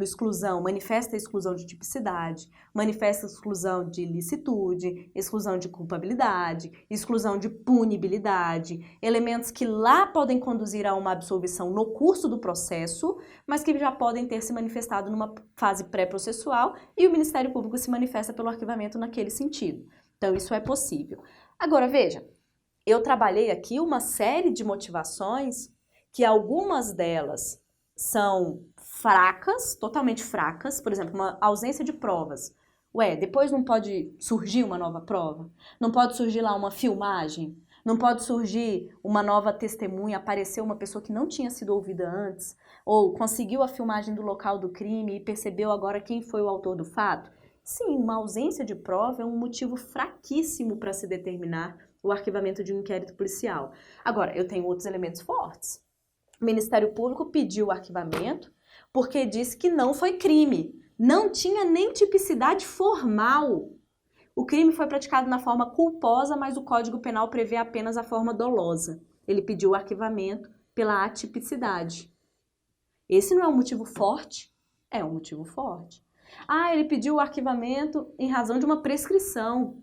manifesta exclusão de tipicidade, manifesta exclusão de ilicitude, exclusão de culpabilidade, exclusão de punibilidade, elementos que lá podem conduzir a uma absolvição no curso do processo, mas que já podem ter se manifestado numa fase pré-processual e o Ministério Público se manifesta pelo arquivamento naquele sentido. Então, isso é possível. Agora, veja, eu trabalhei aqui uma série de motivações que algumas delas são fracas, totalmente fracas, por exemplo, uma ausência de provas. Depois não pode surgir uma nova prova? Não pode surgir lá uma filmagem? Não pode surgir uma nova testemunha, aparecer uma pessoa que não tinha sido ouvida antes? Ou conseguiu a filmagem do local do crime e percebeu agora quem foi o autor do fato? Sim, uma ausência de prova é um motivo fraquíssimo para se determinar o arquivamento de um inquérito policial. Agora, eu tenho outros elementos fortes. O Ministério Público pediu o arquivamento porque disse que não foi crime. Não tinha nem tipicidade formal. O crime foi praticado na forma culposa, mas o Código Penal prevê apenas a forma dolosa. Ele pediu o arquivamento pela atipicidade. Esse não é um motivo forte? É um motivo forte. Ele pediu o arquivamento em razão de uma prescrição.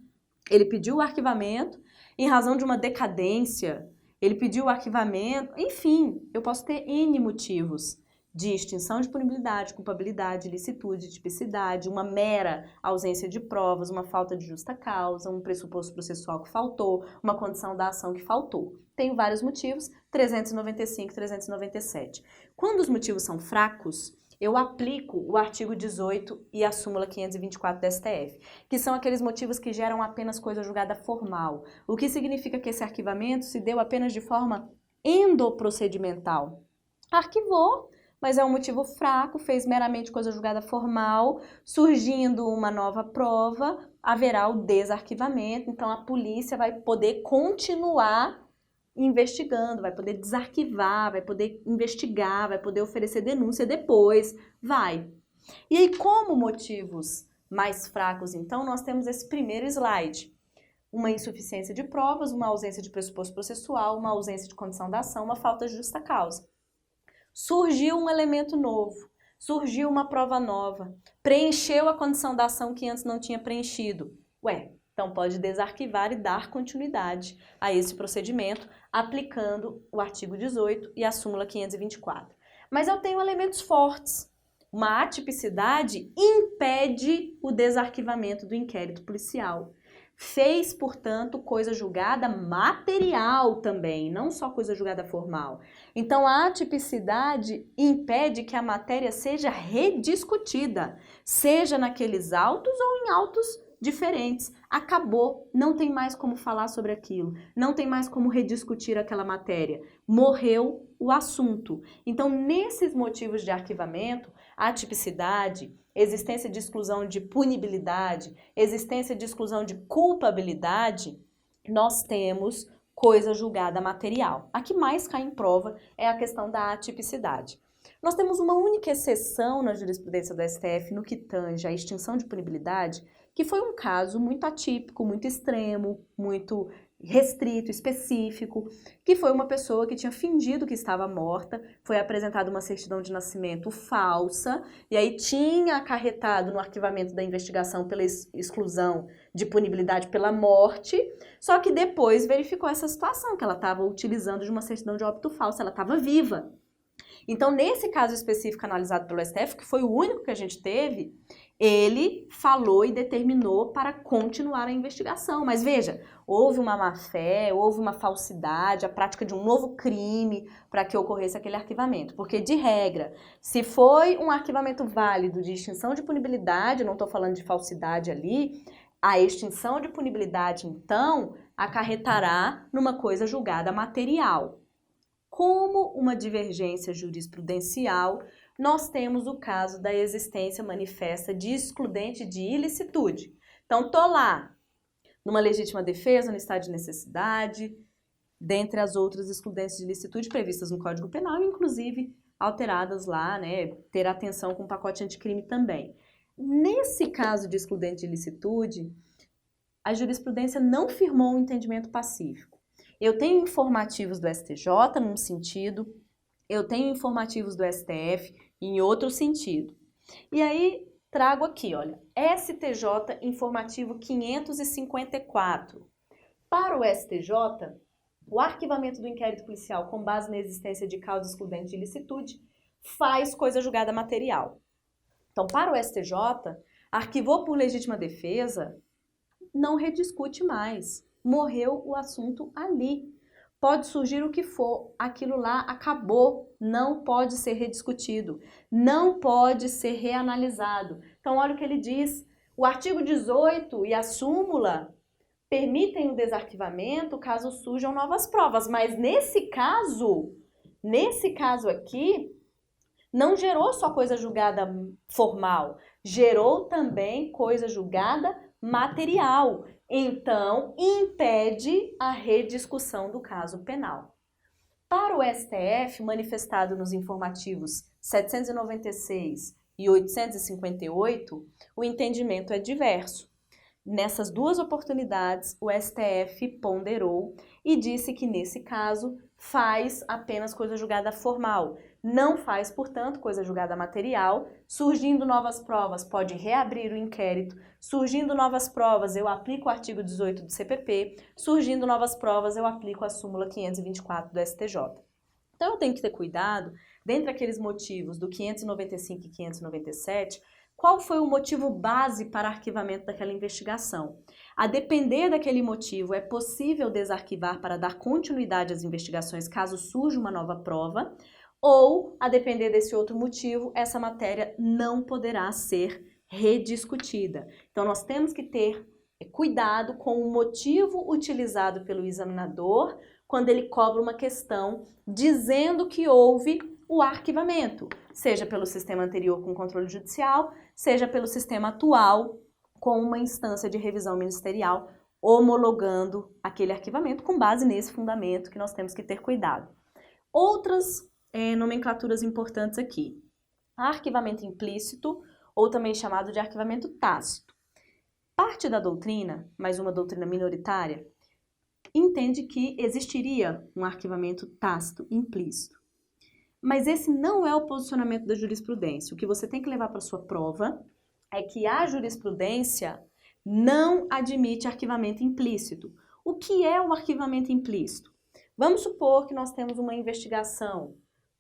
Ele pediu o arquivamento em razão de uma decadência. Ele pediu o arquivamento, enfim, eu posso ter N motivos de extinção de punibilidade, culpabilidade, ilicitude, tipicidade, uma mera ausência de provas, uma falta de justa causa, um pressuposto processual que faltou, uma condição da ação que faltou. Tenho vários motivos, 395 e 397. Quando os motivos são fracos, eu aplico o artigo 18 e a súmula 524 do STF, que são aqueles motivos que geram apenas coisa julgada formal, o que significa que esse arquivamento se deu apenas de forma endoprocedimental. Arquivou, mas é um motivo fraco, fez meramente coisa julgada formal, surgindo uma nova prova, haverá o desarquivamento, então a polícia vai poder continuar investigando, vai poder desarquivar, vai poder investigar, vai poder oferecer denúncia depois, vai. E aí, como motivos mais fracos, então, nós temos esse primeiro slide. Uma insuficiência de provas, uma ausência de pressuposto processual, uma ausência de condição da ação, uma falta de justa causa. Surgiu um elemento novo, surgiu uma prova nova, preencheu a condição da ação que antes não tinha preenchido. Ué, então pode desarquivar e dar continuidade a esse procedimento, aplicando o artigo 18 e a súmula 524. Mas eu tenho elementos fortes. Uma atipicidade impede o desarquivamento do inquérito policial. Fez, portanto, coisa julgada material também, não só coisa julgada formal. Então, a atipicidade impede que a matéria seja rediscutida, seja naqueles autos ou em autos diferentes. Acabou, não tem mais como falar sobre aquilo, não tem mais como rediscutir aquela matéria. Morreu o assunto. Então, nesses motivos de arquivamento, atipicidade, existência de exclusão de punibilidade, existência de exclusão de culpabilidade, nós temos coisa julgada material. A que mais cai em prova é a questão da atipicidade. Nós temos uma única exceção na jurisprudência do STF no que tange à extinção de punibilidade, que foi um caso muito atípico, muito extremo, muito restrito, específico, que foi uma pessoa que tinha fingido que estava morta, foi apresentada uma certidão de nascimento falsa, e aí tinha acarretado no arquivamento da investigação pela exclusão de punibilidade pela morte, só que depois verificou essa situação, que ela estava utilizando de uma certidão de óbito falsa, ela estava viva. Então, nesse caso específico analisado pelo STF, que foi o único que a gente teve, ele falou e determinou para continuar a investigação. Mas veja, houve uma má-fé, houve uma falsidade, a prática de um novo crime para que ocorresse aquele arquivamento. Porque, de regra, se foi um arquivamento válido de extinção de punibilidade, não estou falando de falsidade ali, a extinção de punibilidade, então, acarretará numa coisa julgada material. Como uma divergência jurisprudencial, nós temos o caso da existência manifesta de excludente de ilicitude. Então, tô lá, numa legítima defesa, no estado de necessidade, dentre as outras excludentes de ilicitude previstas no Código Penal, inclusive alteradas lá, né, ter atenção com o pacote anticrime também. Nesse caso de excludente de ilicitude, a jurisprudência não firmou um entendimento pacífico. Eu tenho informativos do STJ num sentido, eu tenho informativos do STF em outro sentido. E aí trago aqui, olha, STJ informativo 554. Para o STJ, o arquivamento do inquérito policial com base na existência de causa excludente de ilicitude faz coisa julgada material. Então, para o STJ, arquivou por legítima defesa, não rediscute mais. Morreu o assunto ali. Pode surgir o que for, aquilo lá acabou, não pode ser rediscutido, não pode ser reanalisado. Então, olha o que ele diz, o artigo 18 e a súmula permitem o desarquivamento caso surjam novas provas, mas nesse caso aqui, não gerou só coisa julgada formal, gerou também coisa julgada material. Então, impede a rediscussão do caso penal. Para o STF, manifestado nos informativos 796 e 858, o entendimento é diverso. Nessas duas oportunidades, o STF ponderou e disse que, nesse caso, faz apenas coisa julgada formal, não faz, portanto, coisa julgada material. Surgindo novas provas, pode reabrir o inquérito. Surgindo novas provas, eu aplico o artigo 18 do CPP. Surgindo novas provas, eu aplico a súmula 524 do STJ. Então, eu tenho que ter cuidado, dentre aqueles motivos do 595 e 597, qual foi o motivo base para arquivamento daquela investigação? A depender daquele motivo, é possível desarquivar para dar continuidade às investigações caso surja uma nova prova, ou, a depender desse outro motivo, essa matéria não poderá ser rediscutida. Então, nós temos que ter cuidado com o motivo utilizado pelo examinador quando ele cobra uma questão dizendo que houve o arquivamento, seja pelo sistema anterior com controle judicial, seja pelo sistema atual com uma instância de revisão ministerial homologando aquele arquivamento com base nesse fundamento que nós temos que ter cuidado. Outras nomenclaturas importantes aqui. Arquivamento implícito, ou também chamado de arquivamento tácito. Parte da doutrina, mais uma doutrina minoritária, entende que existiria um arquivamento tácito implícito. Mas esse não é o posicionamento da jurisprudência. O que você tem que levar para sua prova é que a jurisprudência não admite arquivamento implícito. O que é o arquivamento implícito? Vamos supor que nós temos uma investigação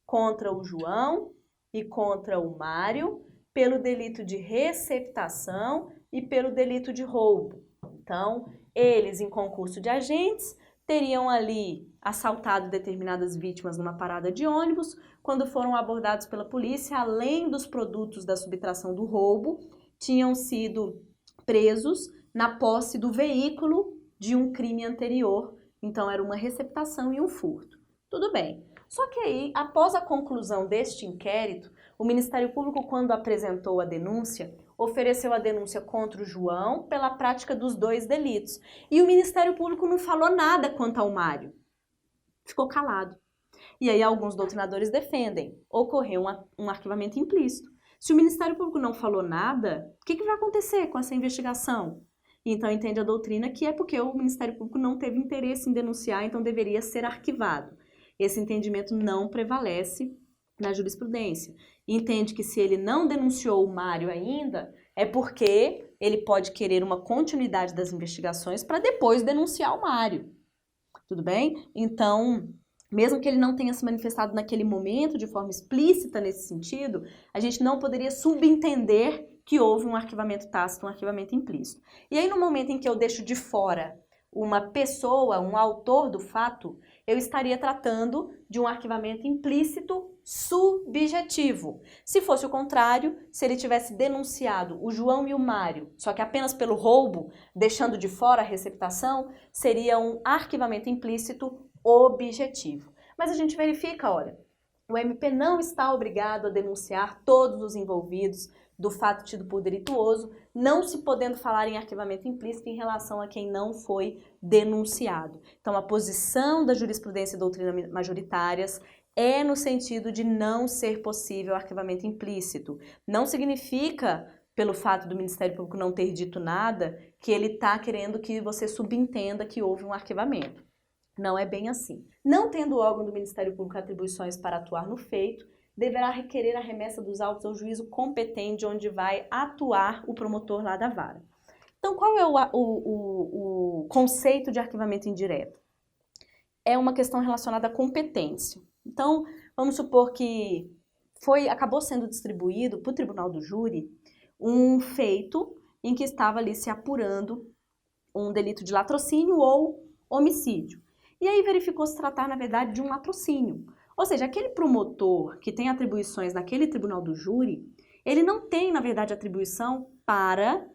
contra o João e contra o Mário pelo delito de receptação e pelo delito de roubo. Então, eles, em concurso de agentes, teriam ali assaltado determinadas vítimas numa parada de ônibus. Quando foram abordados pela polícia, além dos produtos da subtração do roubo, tinham sido presos na posse do veículo de um crime anterior. Então, era uma receptação e um furto. Tudo bem. Só que aí, após a conclusão deste inquérito, o Ministério Público, quando apresentou a denúncia, ofereceu a denúncia contra o João pela prática dos 2 delitos. E o Ministério Público não falou nada quanto ao Mário. Ficou calado. E aí alguns doutrinadores defendem. Ocorreu um arquivamento implícito. Se o Ministério Público não falou nada, o que vai acontecer com essa investigação? Então entende a doutrina que é porque o Ministério Público não teve interesse em denunciar, então deveria ser arquivado. Esse entendimento não prevalece na jurisprudência. Entende que se ele não denunciou o Mário ainda, é porque ele pode querer uma continuidade das investigações para depois denunciar o Mário. Tudo bem? Então, mesmo que ele não tenha se manifestado naquele momento de forma explícita nesse sentido, a gente não poderia subentender que houve um arquivamento tácito, um arquivamento implícito. E aí, no momento em que eu deixo de fora uma pessoa, um autor do fato, eu estaria tratando de um arquivamento implícito subjetivo. Se fosse o contrário, se ele tivesse denunciado o João e o Mário, só que apenas pelo roubo, deixando de fora a receptação, seria um arquivamento implícito objetivo. Mas a gente verifica, olha, o MP não está obrigado a denunciar todos os envolvidos do fato tido por delituoso, não se podendo falar em arquivamento implícito em relação a quem não foi denunciado. Então, a posição da jurisprudência e doutrina majoritárias é no sentido de não ser possível arquivamento implícito. Não significa, pelo fato do Ministério Público não ter dito nada, que ele está querendo que você subentenda que houve um arquivamento. Não é bem assim. Não tendo o órgão do Ministério Público atribuições para atuar no feito, deverá requerer a remessa dos autos ao juízo competente onde vai atuar o promotor lá da vara. Então, qual é o conceito de arquivamento indireto? É uma questão relacionada à competência. Então, vamos supor que acabou sendo distribuído para o tribunal do júri um feito em que estava ali se apurando um delito de latrocínio ou homicídio. E aí verificou se tratar, na verdade, de um latrocínio. Ou seja, aquele promotor que tem atribuições naquele tribunal do júri, ele não tem, na verdade, atribuição para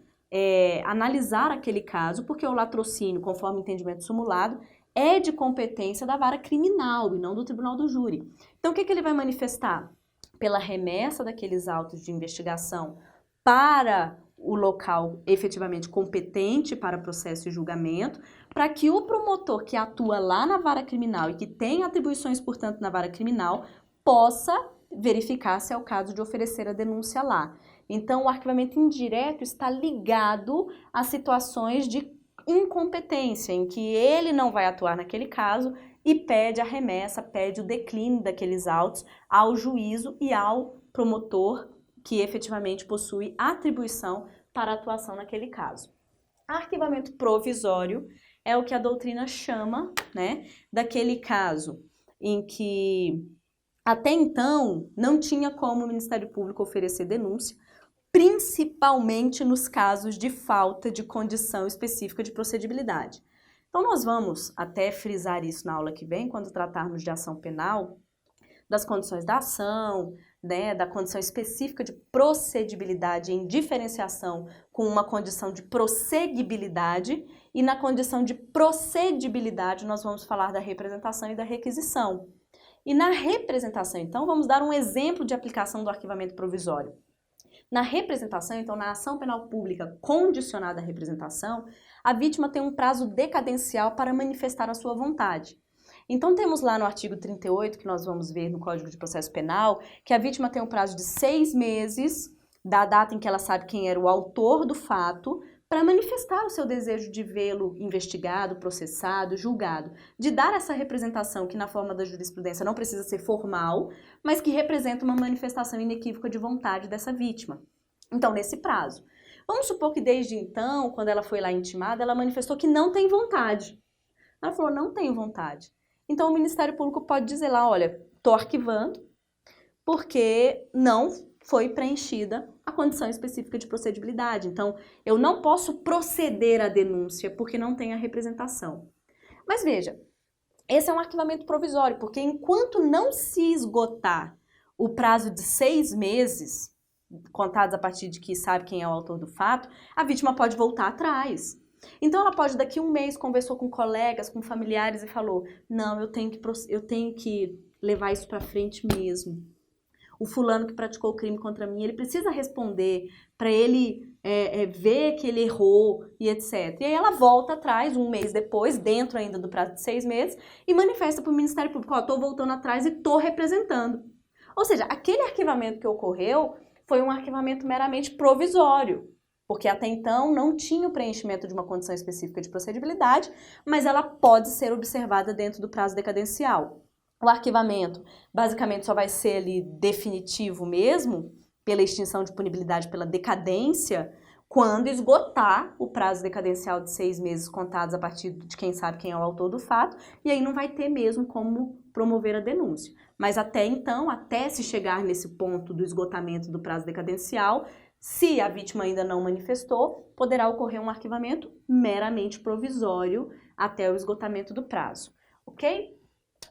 analisar aquele caso, porque o latrocínio, conforme o entendimento sumulado, é de competência da vara criminal e não do tribunal do júri. Então, o que ele vai manifestar? Pela remessa daqueles autos de investigação para o local efetivamente competente para processo e julgamento, para que o promotor que atua lá na vara criminal e que tem atribuições, portanto, na vara criminal, possa verificar se é o caso de oferecer a denúncia lá. Então, o arquivamento indireto está ligado a situações de incompetência, em que ele não vai atuar naquele caso e pede a remessa, pede o declínio daqueles autos ao juízo e ao promotor que efetivamente possui atribuição para atuação naquele caso. Arquivamento provisório é o que a doutrina chama, daquele caso em que até então não tinha como o Ministério Público oferecer denúncia, principalmente nos casos de falta de condição específica de procedibilidade. Então nós vamos até frisar isso na aula que vem, quando tratarmos de ação penal, das condições da ação, da condição específica de procedibilidade em diferenciação com uma condição de prosseguibilidade, e na condição de procedibilidade nós vamos falar da representação e da requisição. E na representação, então, vamos dar um exemplo de aplicação do arquivamento provisório. Na representação, então, na ação penal pública condicionada à representação, a vítima tem um prazo decadencial para manifestar a sua vontade. Então, temos lá no artigo 38, que nós vamos ver no Código de Processo Penal, que a vítima tem um prazo de 6 meses da data em que ela sabe quem era o autor do fato, para manifestar o seu desejo de vê-lo investigado, processado, julgado, de dar essa representação que na forma da jurisprudência não precisa ser formal, mas que representa uma manifestação inequívoca de vontade dessa vítima. Então, nesse prazo. Vamos supor que desde então, quando ela foi lá intimada, ela manifestou que não tem vontade. Ela falou, não tenho vontade. Então, o Ministério Público pode dizer lá, olha, estou arquivando porque não foi preenchida a condição específica de procedibilidade. Então, eu não posso proceder à denúncia porque não tem a representação. Mas veja, esse é um arquivamento provisório, porque enquanto não se esgotar o prazo de 6 meses, contados a partir de que sabe quem é o autor do fato, a vítima pode voltar atrás. Então, ela pode, daqui a um mês, conversou com colegas, com familiares e falou, não, eu tenho que levar isso para frente mesmo. O fulano que praticou o crime contra mim, ele precisa responder para ele ver que ele errou e etc. E aí ela volta atrás, um mês depois, dentro ainda do prazo de 6 meses, e manifesta para o Ministério Público, ó, tô voltando atrás e tô representando. Ou seja, aquele arquivamento que ocorreu foi um arquivamento meramente provisório, porque até então não tinha o preenchimento de uma condição específica de procedibilidade, mas ela pode ser observada dentro do prazo decadencial. O arquivamento basicamente só vai ser ali definitivo mesmo, pela extinção de punibilidade, pela decadência, quando esgotar o prazo decadencial de 6 meses contados a partir de quem sabe quem é o autor do fato, e aí não vai ter mesmo como promover a denúncia. Mas até então, até se chegar nesse ponto do esgotamento do prazo decadencial, se a vítima ainda não manifestou, poderá ocorrer um arquivamento meramente provisório até o esgotamento do prazo, ok?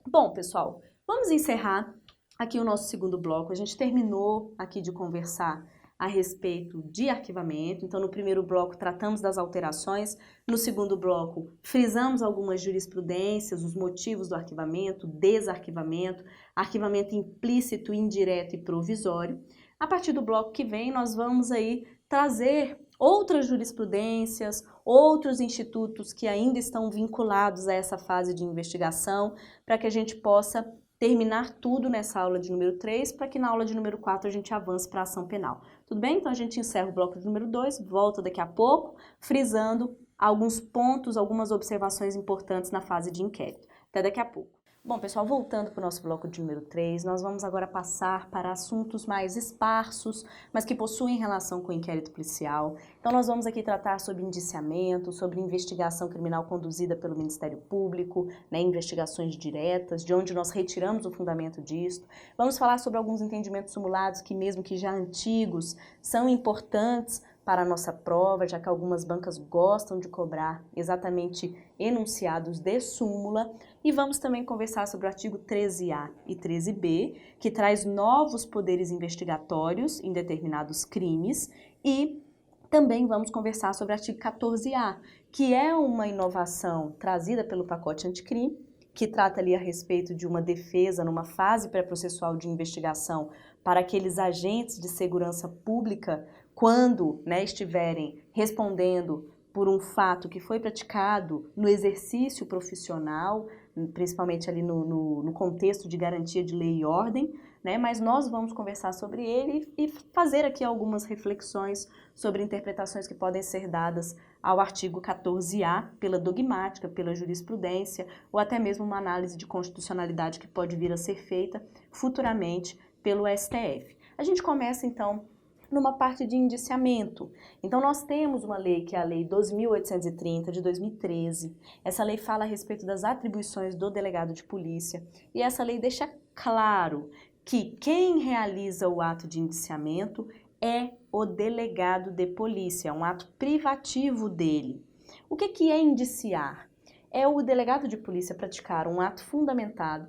Bom, pessoal, vamos encerrar aqui o nosso segundo bloco. A gente terminou aqui de conversar a respeito de arquivamento. Então, no primeiro bloco, tratamos das alterações. No segundo bloco, frisamos algumas jurisprudências, os motivos do arquivamento, desarquivamento, arquivamento implícito, indireto e provisório. A partir do bloco que vem, nós vamos aí trazer outras jurisprudências, outros institutos que ainda estão vinculados a essa fase de investigação, para que a gente possa terminar tudo nessa aula de número 3, para que na aula de número 4 a gente avance para a ação penal. Tudo bem? Então a gente encerra o bloco de número 2, volta daqui a pouco, frisando alguns pontos, algumas observações importantes na fase de inquérito. Até daqui a pouco. Bom, pessoal, voltando para o nosso bloco de número 3, nós vamos agora passar para assuntos mais esparsos, mas que possuem relação com o inquérito policial. Então, nós vamos aqui tratar sobre indiciamento, sobre investigação criminal conduzida pelo Ministério Público, né, investigações diretas, de onde nós retiramos o fundamento disso. Vamos falar sobre alguns entendimentos simulados que, mesmo que já antigos, são importantes para a nossa prova, já que algumas bancas gostam de cobrar exatamente enunciados de súmula. E vamos também conversar sobre o artigo 13A e 13B, que traz novos poderes investigatórios em determinados crimes, e também vamos conversar sobre o artigo 14A, que é uma inovação trazida pelo pacote anticrime, que trata ali a respeito de uma defesa numa fase pré-processual de investigação para aqueles agentes de segurança pública quando, né, estiverem respondendo por um fato que foi praticado no exercício profissional, principalmente ali no contexto de garantia de lei e ordem, né? Mas nós vamos conversar sobre ele e fazer aqui algumas reflexões sobre interpretações que podem ser dadas ao artigo 14A pela dogmática, pela jurisprudência, ou até mesmo uma análise de constitucionalidade que pode vir a ser feita futuramente pelo STF. A gente começa, então, numa parte de indiciamento. Então, nós temos uma lei, que é a Lei 2.830, de 2013. Essa lei fala a respeito das atribuições do delegado de polícia, e essa lei deixa claro que quem realiza o ato de indiciamento é o delegado de polícia, é um ato privativo dele. O que é indiciar? É o delegado de polícia praticar um ato fundamentado,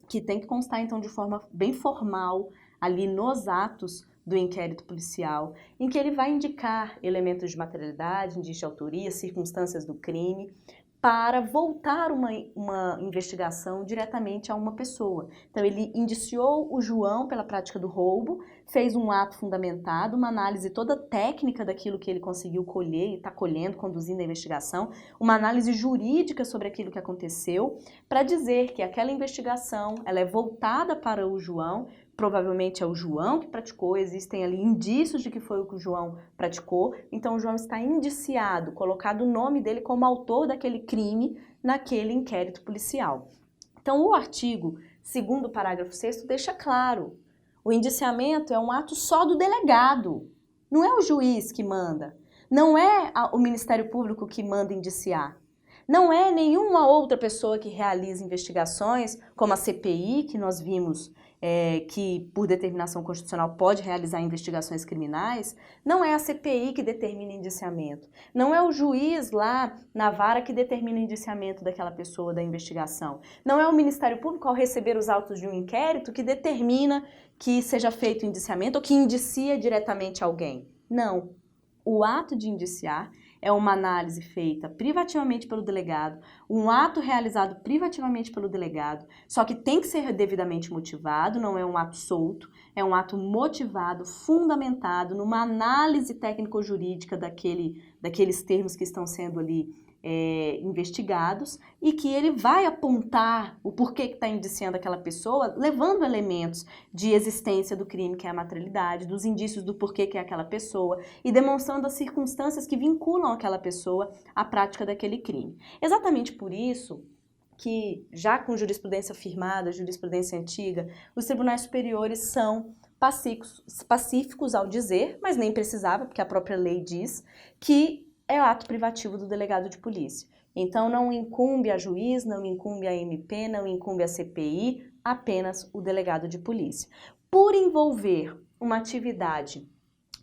que tem que constar, então, de forma bem formal, ali nos atos do inquérito policial, em que ele vai indicar elementos de materialidade, indício de autoria, circunstâncias do crime, para voltar uma investigação diretamente a uma pessoa. Então, ele indiciou o João pela prática do roubo, fez um ato fundamentado, uma análise toda técnica daquilo que ele conseguiu colher e está colhendo, conduzindo a investigação, uma análise jurídica sobre aquilo que aconteceu, para dizer que aquela investigação ela é voltada para o João. Provavelmente é o João que praticou, existem ali indícios de que foi o que o João praticou, então o João está indiciado, colocado o nome dele como autor daquele crime naquele inquérito policial. Então o artigo 2º parágrafo 6º deixa claro, o indiciamento é um ato só do delegado, não é o juiz que manda, não é o Ministério Público que manda indiciar. Não é nenhuma outra pessoa que realiza investigações, como a CPI, que nós vimos que, por determinação constitucional, pode realizar investigações criminais. Não é a CPI que determina indiciamento. Não é o juiz lá na vara que determina o indiciamento daquela pessoa da investigação. Não é o Ministério Público, ao receber os autos de um inquérito, que determina que seja feito o indiciamento ou que indicia diretamente alguém. Não. O ato de indiciar é uma análise feita privativamente pelo delegado, um ato realizado privativamente pelo delegado, só que tem que ser devidamente motivado, não é um ato solto, é um ato motivado, fundamentado numa análise técnico-jurídica daqueles termos que estão sendo ali investigados, e que ele vai apontar o porquê que está indiciando aquela pessoa, levando elementos de existência do crime, que é a materialidade, dos indícios do porquê que é aquela pessoa, e demonstrando as circunstâncias que vinculam aquela pessoa à prática daquele crime. Exatamente por isso que, já com jurisprudência firmada, jurisprudência antiga, os tribunais superiores são pacíficos ao dizer, mas nem precisava, porque a própria lei diz que é o ato privativo do delegado de polícia. Então, não incumbe a juiz, não incumbe a MP, não incumbe a CPI, apenas o delegado de polícia. Por envolver uma atividade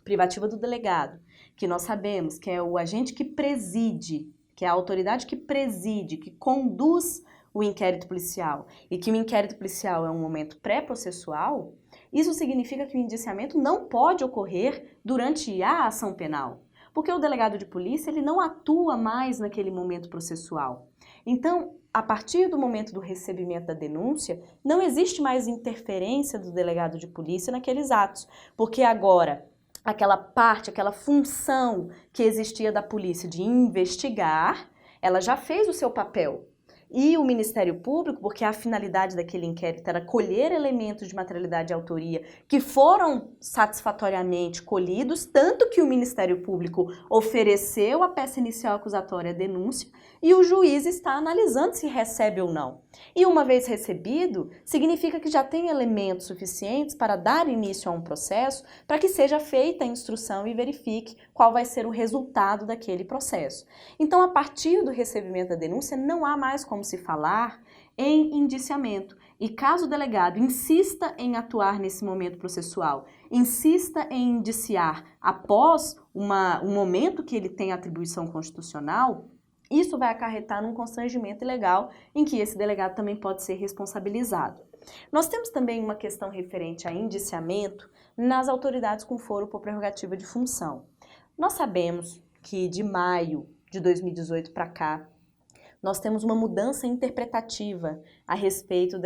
privativa do delegado, que nós sabemos que é o agente que preside, que é a autoridade que preside, que conduz o inquérito policial, e que o inquérito policial é um momento pré-processual, isso significa que o indiciamento não pode ocorrer durante a ação penal. Porque o delegado de polícia ele não atua mais naquele momento processual. Então, a partir do momento do recebimento da denúncia, não existe mais interferência do delegado de polícia naqueles atos, porque agora aquela parte, aquela função que existia da polícia de investigar, ela já fez o seu papel. E o Ministério Público, porque a finalidade daquele inquérito era colher elementos de materialidade e autoria que foram satisfatoriamente colhidos, tanto que o Ministério Público ofereceu a peça inicial acusatória, a denúncia, e o juiz está analisando se recebe ou não. E uma vez recebido, significa que já tem elementos suficientes para dar início a um processo para que seja feita a instrução e verifique qual vai ser o resultado daquele processo. Então, a partir do recebimento da denúncia, não há mais como se falar em indiciamento. E caso o delegado insista em atuar nesse momento processual, insista em indiciar após um momento que ele tem atribuição constitucional, isso vai acarretar num constrangimento ilegal em que esse delegado também pode ser responsabilizado. Nós temos também uma questão referente a indiciamento nas autoridades com foro por prerrogativa de função. Nós sabemos que de maio de 2018 para cá, nós temos uma mudança interpretativa a respeito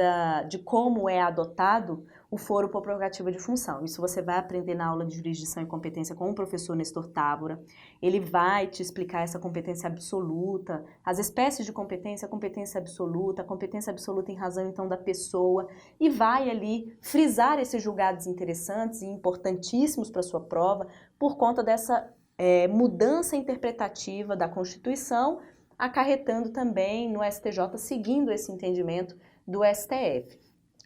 de como é adotado o foro por prerrogativa de função. Isso você vai aprender na aula de jurisdição e competência com o professor Nestor Távora. Ele vai te explicar essa competência absoluta, as espécies de competência, a competência absoluta em razão então da pessoa, e vai ali frisar esses julgados interessantes e importantíssimos para a sua prova por conta dessa mudança interpretativa da Constituição, acarretando também no STJ, seguindo esse entendimento do STF.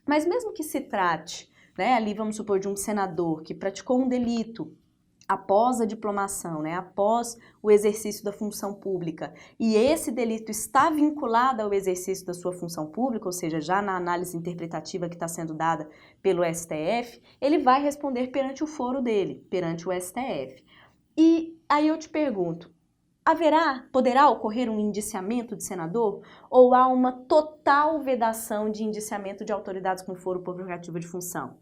Mas mesmo que se trate, ali vamos supor, de um senador que praticou um delito após a diplomação, após o exercício da função pública, e esse delito está vinculado ao exercício da sua função pública, ou seja, já na análise interpretativa que está sendo dada pelo STF, ele vai responder perante o foro dele, perante o STF. E aí eu te pergunto, poderá ocorrer um indiciamento de senador, ou há uma total vedação de indiciamento de autoridades com foro por prerrogativa de função?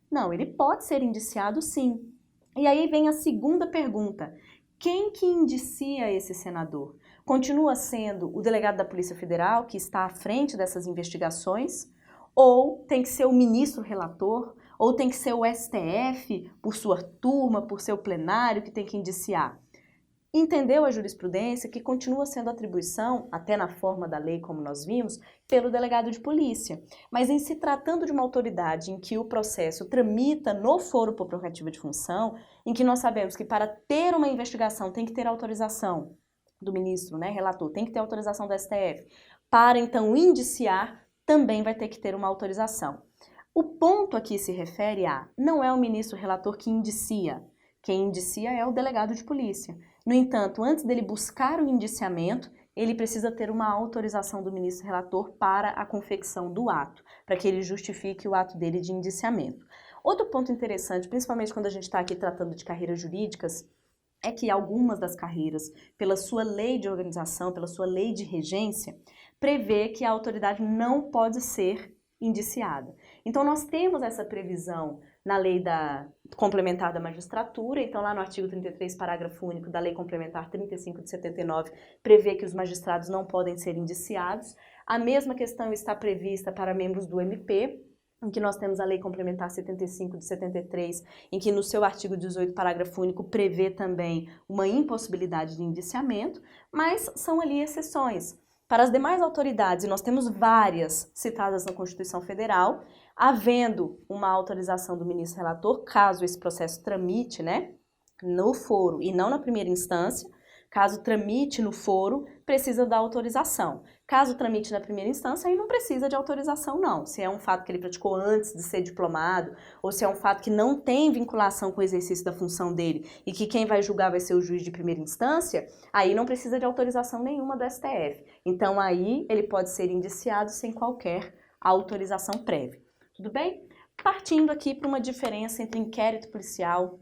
Não, ele pode ser indiciado sim. E aí vem a segunda pergunta: quem que indicia esse senador? Continua sendo o delegado da Polícia Federal que está à frente dessas investigações? Ou tem que ser o ministro relator? Ou tem que ser o STF, por sua turma, por seu plenário, que tem que indiciar? Entendeu a jurisprudência que continua sendo atribuição, até na forma da lei, como nós vimos, pelo delegado de polícia. Mas em se tratando de uma autoridade em que o processo tramita no foro por prerrogativa de função, em que nós sabemos que para ter uma investigação tem que ter autorização do ministro, né, relator, tem que ter autorização do STF, para então indiciar, também vai ter que ter uma autorização. O ponto aqui se refere a, não é o ministro relator que indicia, quem indicia é o delegado de polícia. No entanto, antes dele buscar o indiciamento, ele precisa ter uma autorização do ministro relator para a confecção do ato, para que ele justifique o ato dele de indiciamento. Outro ponto interessante, principalmente quando a gente está aqui tratando de carreiras jurídicas, é que algumas das carreiras, pela sua lei de organização, pela sua lei de regência, prevê que a autoridade não pode ser indiciada. Então, nós temos essa previsão na lei complementar da magistratura, então lá no artigo 33, parágrafo único da lei complementar 35 de 79, prevê que os magistrados não podem ser indiciados. A mesma questão está prevista para membros do MP, em que nós temos a lei complementar 75 de 73, em que no seu artigo 18, parágrafo único, prevê também uma impossibilidade de indiciamento, mas são ali exceções. Para as demais autoridades, e nós temos várias citadas na Constituição Federal, havendo uma autorização do ministro relator, caso esse processo tramite, né, no foro e não na primeira instância, caso tramite no foro, precisa da autorização. Caso tramite na primeira instância, aí não precisa de autorização não. Se é um fato que ele praticou antes de ser diplomado, ou se é um fato que não tem vinculação com o exercício da função dele e que quem vai julgar vai ser o juiz de primeira instância, aí não precisa de autorização nenhuma do STF. Então aí ele pode ser indiciado sem qualquer autorização prévia. Tudo bem? Partindo aqui para uma diferença entre inquérito policial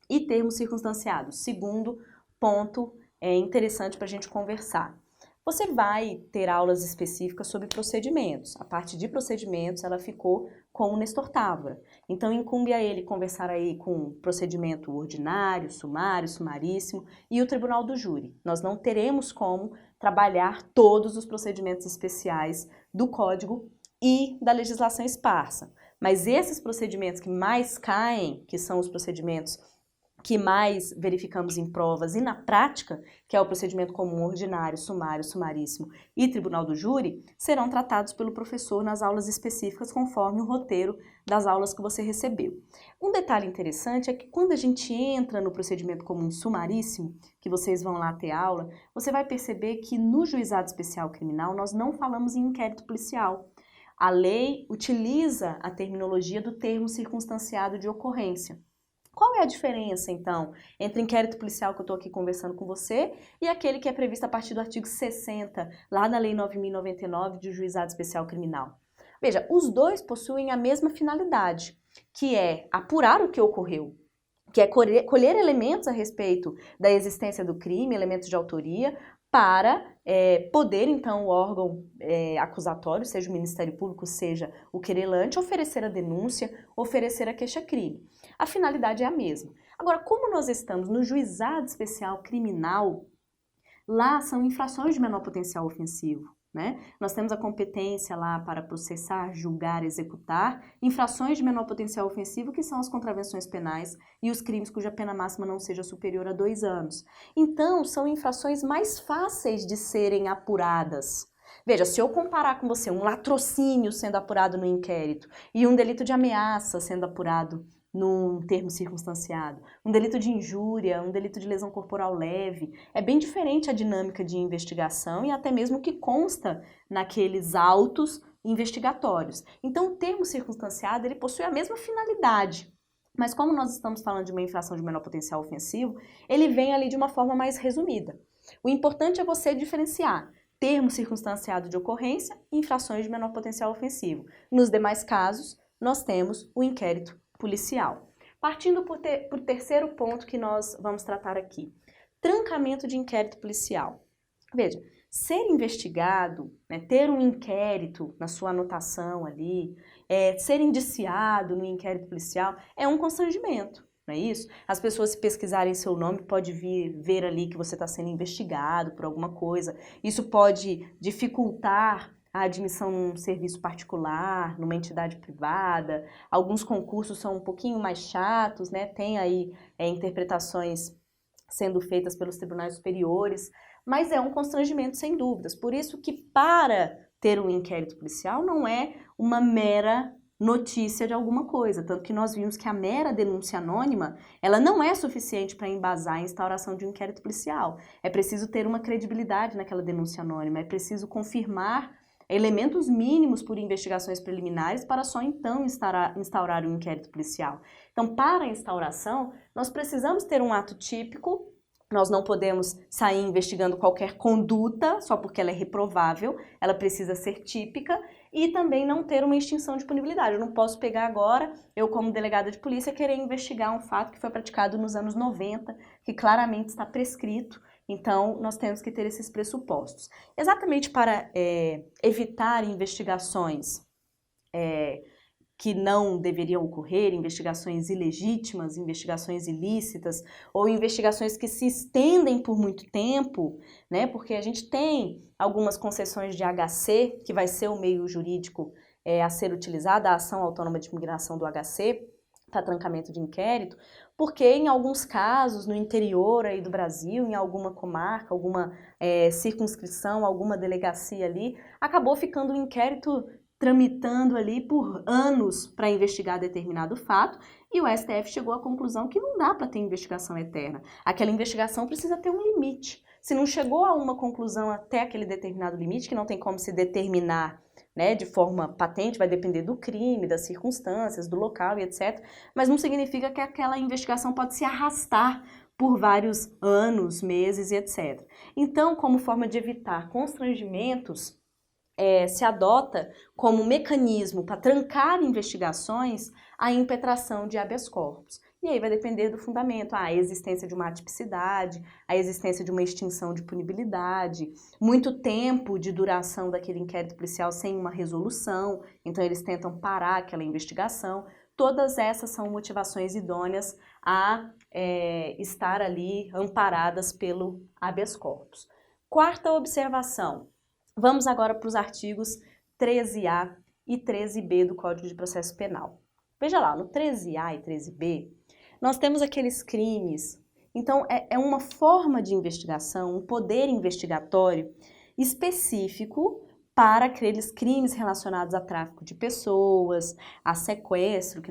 e termo circunstanciado. Segundo ponto interessante para a gente conversar. Você vai ter aulas específicas sobre procedimentos. A parte de procedimentos, ela ficou com o Nestor Távora. Então, incumbe a ele conversar aí com procedimento ordinário, sumário, sumaríssimo e o tribunal do júri. Nós não teremos como trabalhar todos os procedimentos especiais do Código e da legislação esparsa. Mas esses procedimentos que mais caem, que são os procedimentos que mais verificamos em provas e na prática, que é o procedimento comum ordinário, sumário, sumaríssimo e tribunal do júri, serão tratados pelo professor nas aulas específicas conforme o roteiro das aulas que você recebeu. Um detalhe interessante é que quando a gente entra no procedimento comum sumaríssimo, que vocês vão lá ter aula, você vai perceber que no juizado especial criminal nós não falamos em inquérito policial. A lei utiliza a terminologia do termo circunstanciado de ocorrência. Qual é a diferença, então, entre o inquérito policial que eu estou aqui conversando com você e aquele que é previsto a partir do artigo 60, lá da Lei 9.099 de Juizado Especial Criminal? Veja, os dois possuem a mesma finalidade, que é apurar o que ocorreu, que é colher elementos a respeito da existência do crime, elementos de autoria, para poder, então, o órgão acusatório, seja o Ministério Público, seja o querelante, oferecer a denúncia, oferecer a queixa-crime. A finalidade é a mesma. Agora, como nós estamos no juizado especial criminal, lá são infrações de menor potencial ofensivo, né? Nós temos a competência lá para processar, julgar, executar infrações de menor potencial ofensivo, que são as contravenções penais e os crimes cuja pena máxima não seja superior a 2 anos. Então, são infrações mais fáceis de serem apuradas. Veja, se eu comparar com você um latrocínio sendo apurado no inquérito e um delito de ameaça sendo apurado num termo circunstanciado, um delito de injúria, um delito de lesão corporal leve, é bem diferente a dinâmica de investigação e até mesmo o que consta naqueles autos investigatórios. Então, o termo circunstanciado, ele possui a mesma finalidade, mas como nós estamos falando de uma infração de menor potencial ofensivo, ele vem ali de uma forma mais resumida. O importante é você diferenciar termo circunstanciado de ocorrência e infrações de menor potencial ofensivo. Nos demais casos, nós temos o inquérito policial. Partindo por terceiro ponto que nós vamos tratar aqui, trancamento de inquérito policial. Veja, ser investigado, né, ter um inquérito na sua anotação ali, ser indiciado no inquérito policial é um constrangimento. não é isso? As pessoas, se pesquisarem seu nome, pode ver ali que você está sendo investigado por alguma coisa. Isso pode dificultar a admissão num serviço particular, numa entidade privada. Alguns concursos são um pouquinho mais chatos, né? Tem aí interpretações sendo feitas pelos tribunais superiores, mas é um constrangimento sem dúvidas. Por isso que para ter um inquérito policial não é uma mera notícia de alguma coisa, tanto que nós vimos que a mera denúncia anônima, ela não é suficiente para embasar a instauração de um inquérito policial. É preciso ter uma credibilidade naquela denúncia anônima, é preciso confirmar elementos mínimos por investigações preliminares para só então instaurar um inquérito policial. Então, para a instauração, nós precisamos ter um ato típico. Nós não podemos sair investigando qualquer conduta só porque ela é reprovável, ela precisa ser típica e também não ter uma extinção de punibilidade. Eu não posso pegar agora, eu como delegada de polícia, querer investigar um fato que foi praticado nos anos 90, que claramente está prescrito. Então, nós temos que ter esses pressupostos. Exatamente para evitar investigações que não deveriam ocorrer, investigações ilegítimas, investigações ilícitas, ou investigações que se estendem por muito tempo, né? Porque a gente tem algumas concessões de HC, que vai ser o meio jurídico a ser utilizado, a ação autônoma de migração do HC, para trancamento de inquérito, porque em alguns casos, no interior aí do Brasil, em alguma comarca, alguma circunscrição, alguma delegacia ali, acabou ficando um inquérito tramitando ali por anos para investigar determinado fato, e o STF chegou à conclusão que não dá para ter investigação eterna. Aquela investigação precisa ter um limite. Se não chegou a uma conclusão até aquele determinado limite, que não tem como se determinar, né, de forma patente, vai depender do crime, das circunstâncias, do local e etc. Mas não significa que aquela investigação pode se arrastar por vários anos, meses e etc. Então, como forma de evitar constrangimentos, se adota como mecanismo para trancar investigações a impetração de habeas corpus. E aí vai depender do fundamento, a existência de uma atipicidade, a existência de uma extinção de punibilidade, muito tempo de duração daquele inquérito policial sem uma resolução, então eles tentam parar aquela investigação. Todas essas são motivações idôneas a estar ali amparadas pelo habeas corpus. Quarta observação. Vamos agora para os artigos 13A e 13B do Código de Processo Penal. Veja lá, no 13A e 13B, nós temos aqueles crimes. Então, é uma forma de investigação, um poder investigatório específico para aqueles crimes relacionados a tráfico de pessoas, a sequestro,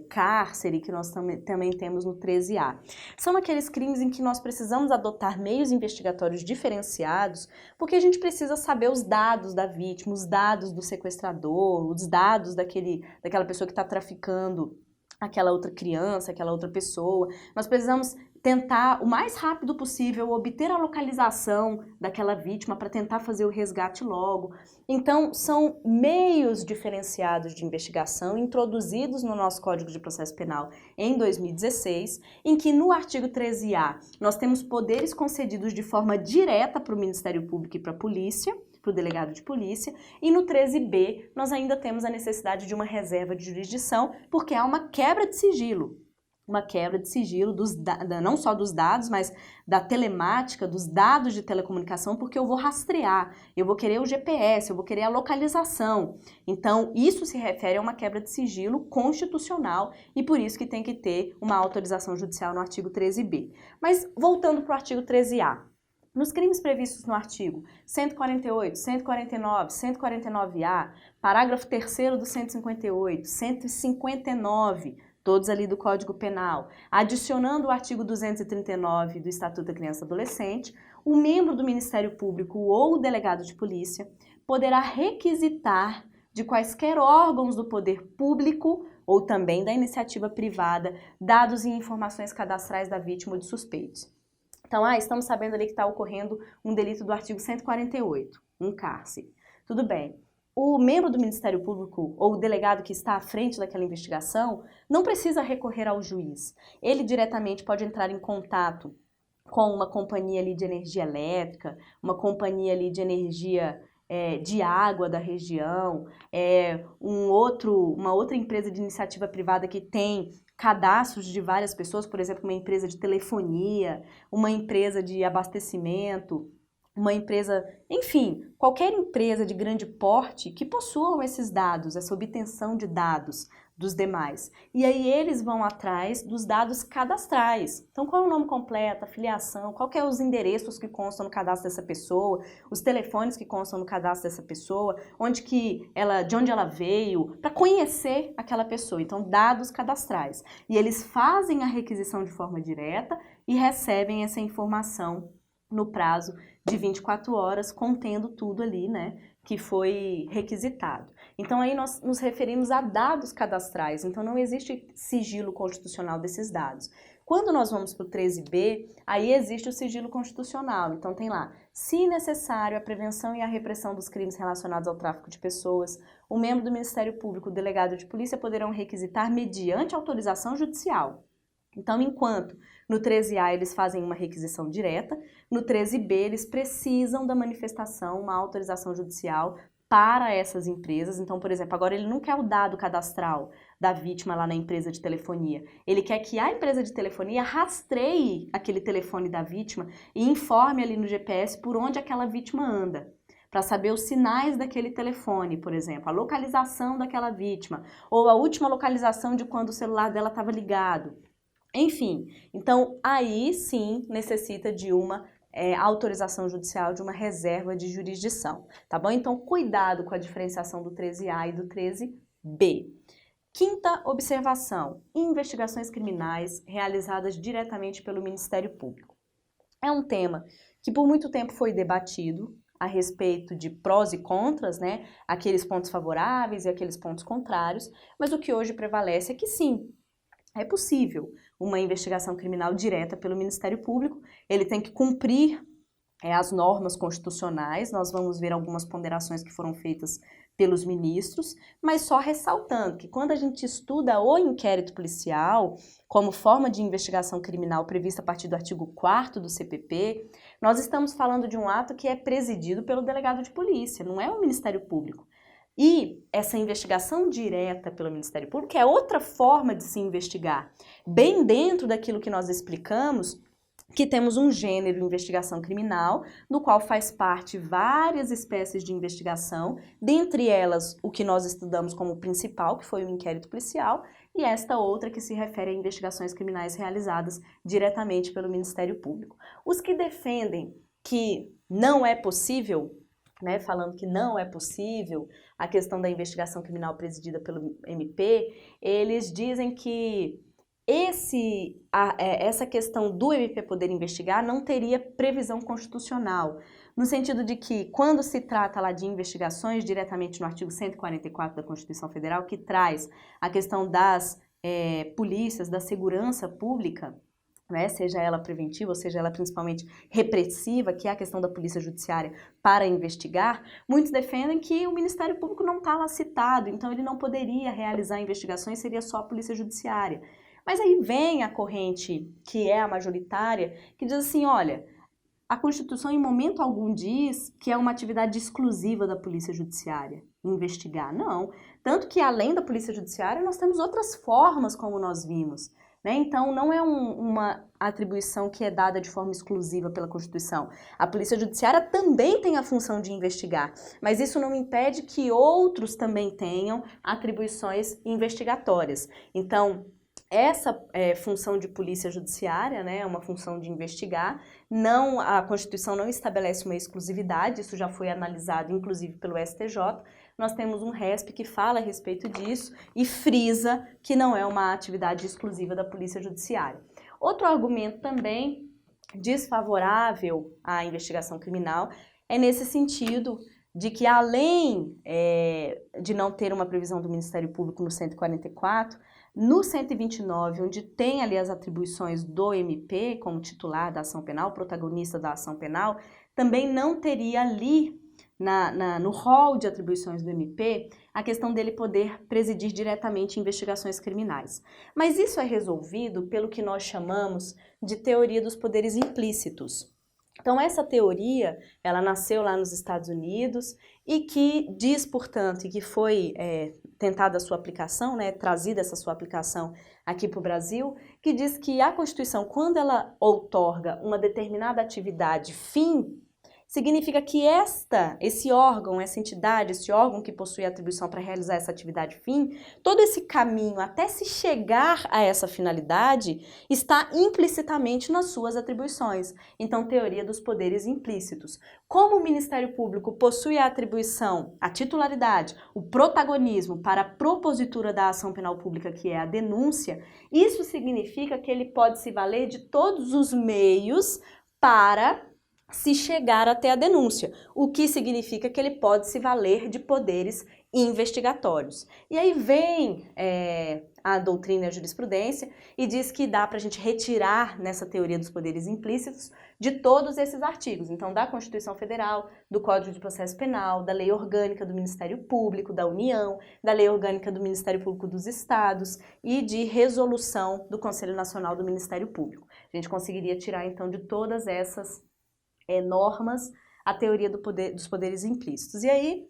cárcere, que nós também temos no 13A. São aqueles crimes em que nós precisamos adotar meios investigatórios diferenciados, porque a gente precisa saber os dados da vítima, os dados do sequestrador, os dados daquela pessoa que está traficando aquela outra criança, aquela outra pessoa. Nós precisamos tentar o mais rápido possível obter a localização daquela vítima para tentar fazer o resgate logo. Então, são meios diferenciados de investigação introduzidos no nosso Código de Processo Penal em 2016, em que no artigo 13A nós temos poderes concedidos de forma direta para o Ministério Público e para a polícia, para o delegado de polícia, e no 13B nós ainda temos a necessidade de uma reserva de jurisdição, porque há uma quebra de sigilo. Uma quebra de sigilo não só dos dados, mas da telemática, dos dados de telecomunicação, porque eu vou rastrear, eu vou querer o GPS, eu vou querer a localização. Então, isso se refere a uma quebra de sigilo constitucional e por isso que tem que ter uma autorização judicial no artigo 13B. Mas, voltando para o artigo 13A. Nos crimes previstos no artigo 148, 149, 149A, parágrafo 3º do 158, 159, todos ali do Código Penal, adicionando o artigo 239 do Estatuto da Criança e Adolescente, o membro do Ministério Público ou o delegado de polícia poderá requisitar de quaisquer órgãos do poder público ou também da iniciativa privada dados e informações cadastrais da vítima ou de suspeitos. Então, estamos sabendo ali que está ocorrendo um delito do artigo 148, um cárcere. Tudo bem. O membro do Ministério Público ou o delegado que está à frente daquela investigação não precisa recorrer ao juiz. Ele diretamente pode entrar em contato com uma companhia ali de energia elétrica, uma companhia ali de energia de água da região, uma outra empresa de iniciativa privada que tem cadastros de várias pessoas, por exemplo, uma empresa de telefonia, uma empresa de abastecimento, uma empresa, enfim, qualquer empresa de grande porte que possuam esses dados, essa obtenção de dados dos demais. E aí eles vão atrás dos dados cadastrais. Então, qual é o nome completo, a filiação, qual que é os endereços que constam no cadastro dessa pessoa, os telefones que constam no cadastro dessa pessoa, de onde ela veio, para conhecer aquela pessoa. Então, dados cadastrais. E eles fazem a requisição de forma direta e recebem essa informação no prazo de 24 horas, contendo tudo ali, né, que foi requisitado. Então aí nós nos referimos a dados cadastrais, então não existe sigilo constitucional desses dados. Quando nós vamos para o 13b, aí existe o sigilo constitucional, então tem lá, se necessário, a prevenção e a repressão dos crimes relacionados ao tráfico de pessoas, o membro do Ministério Público, o delegado de polícia poderão requisitar mediante autorização judicial. Então, enquanto no 13A eles fazem uma requisição direta, no 13B eles precisam da manifestação, uma autorização judicial para essas empresas. Então, por exemplo, agora ele não quer o dado cadastral da vítima lá na empresa de telefonia. Ele quer que a empresa de telefonia rastreie aquele telefone da vítima e informe ali no GPS por onde aquela vítima anda, para saber os sinais daquele telefone, por exemplo, a localização daquela vítima, ou a última localização de quando o celular dela estava ligado. Enfim, então aí sim necessita de uma autorização judicial, de uma reserva de jurisdição, tá bom? Então cuidado com a diferenciação do 13A e do 13B. Quinta observação, investigações criminais realizadas diretamente pelo Ministério Público. É um tema que por muito tempo foi debatido a respeito de prós e contras, né? Aqueles pontos favoráveis e aqueles pontos contrários, mas o que hoje prevalece é que sim, é possível uma investigação criminal direta pelo Ministério Público, ele tem que cumprir as normas constitucionais, nós vamos ver algumas ponderações que foram feitas pelos ministros, mas só ressaltando que quando a gente estuda o inquérito policial como forma de investigação criminal prevista a partir do artigo 4º do CPP, nós estamos falando de um ato que é presidido pelo delegado de polícia, não é o Ministério Público. E essa investigação direta pelo Ministério Público é outra forma de se investigar, bem dentro daquilo que nós explicamos, que temos um gênero de investigação criminal, no qual faz parte várias espécies de investigação, dentre elas o que nós estudamos como principal, que foi o inquérito policial, e esta outra que se refere a investigações criminais realizadas diretamente pelo Ministério Público. Os que defendem que não é possível, né, falando que não é possível a questão da investigação criminal presidida pelo MP, eles dizem que essa questão do MP poder investigar não teria previsão constitucional, no sentido de que quando se trata lá de investigações diretamente no artigo 144 da Constituição Federal, que traz a questão das polícias, da segurança pública, né, seja ela preventiva, ou seja ela principalmente repressiva, que é a questão da polícia judiciária para investigar, muitos defendem que o Ministério Público não está lá citado, então ele não poderia realizar investigações, seria só a polícia judiciária. Mas aí vem a corrente, que é a majoritária, que diz assim, olha, a Constituição em momento algum diz que é uma atividade exclusiva da polícia judiciária, investigar. Não, tanto que além da polícia judiciária nós temos outras formas como nós vimos. Né? Então, não é uma atribuição que é dada de forma exclusiva pela Constituição. A Polícia Judiciária também tem a função de investigar, mas isso não impede que outros também tenham atribuições investigatórias. Então, essa função de polícia judiciária, né, é uma função de investigar, a Constituição não estabelece uma exclusividade, isso já foi analisado inclusive pelo STJ, nós temos um RESP que fala a respeito disso e frisa que não é uma atividade exclusiva da polícia judiciária. Outro argumento também desfavorável à investigação criminal é nesse sentido de que além de não ter uma previsão do Ministério Público no 144, no 129, onde tem ali as atribuições do MP como titular da ação penal, protagonista da ação penal, também não teria ali no rol de atribuições do MP a questão dele poder presidir diretamente investigações criminais. Mas isso é resolvido pelo que nós chamamos de teoria dos poderes implícitos. Então essa teoria, ela nasceu lá nos Estados Unidos e que diz, portanto, e que foi tentada a sua aplicação, né, trazida essa sua aplicação aqui para o Brasil, que diz que a Constituição, quando ela outorga uma determinada atividade fim, significa que esse órgão, essa entidade, esse órgão que possui a atribuição para realizar essa atividade fim, todo esse caminho até se chegar a essa finalidade está implicitamente nas suas atribuições. Então, teoria dos poderes implícitos. Como o Ministério Público possui a atribuição, a titularidade, o protagonismo para a propositura da ação penal pública, que é a denúncia, isso significa que ele pode se valer de todos os meios para se chegar até a denúncia, o que significa que ele pode se valer de poderes investigatórios. E aí vem a doutrina e a jurisprudência e diz que dá para a gente retirar nessa teoria dos poderes implícitos de todos esses artigos. Então, da Constituição Federal, do Código de Processo Penal, da Lei Orgânica do Ministério Público da União, da Lei Orgânica do Ministério Público dos Estados e de resolução do Conselho Nacional do Ministério Público. A gente conseguiria tirar, então, de todas essas normas, a teoria dos poderes implícitos. E aí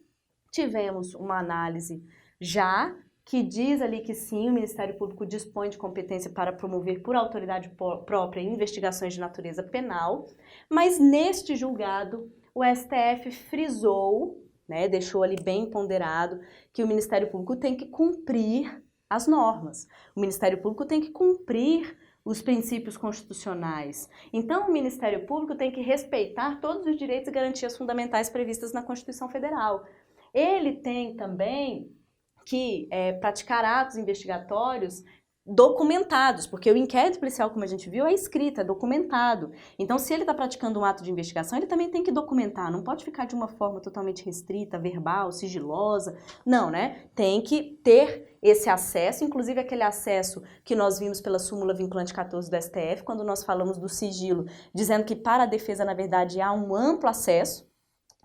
tivemos uma análise já que diz ali que sim, o Ministério Público dispõe de competência para promover por autoridade própria investigações de natureza penal, mas neste julgado o STF frisou, né, deixou ali bem ponderado que o Ministério Público tem que cumprir as normas. O Ministério Público tem que cumprir os princípios constitucionais. Então, o Ministério Público tem que respeitar todos os direitos e garantias fundamentais previstas na Constituição Federal. Ele tem também que praticar atos investigatórios documentados, porque o inquérito policial, como a gente viu, é escrito, é documentado. Então, se ele está praticando um ato de investigação, ele também tem que documentar, não pode ficar de uma forma totalmente restrita, verbal, sigilosa, não, né? Tem que ter esse acesso, inclusive aquele acesso que nós vimos pela súmula vinculante 14 do STF, quando nós falamos do sigilo, dizendo que para a defesa, na verdade, há um amplo acesso,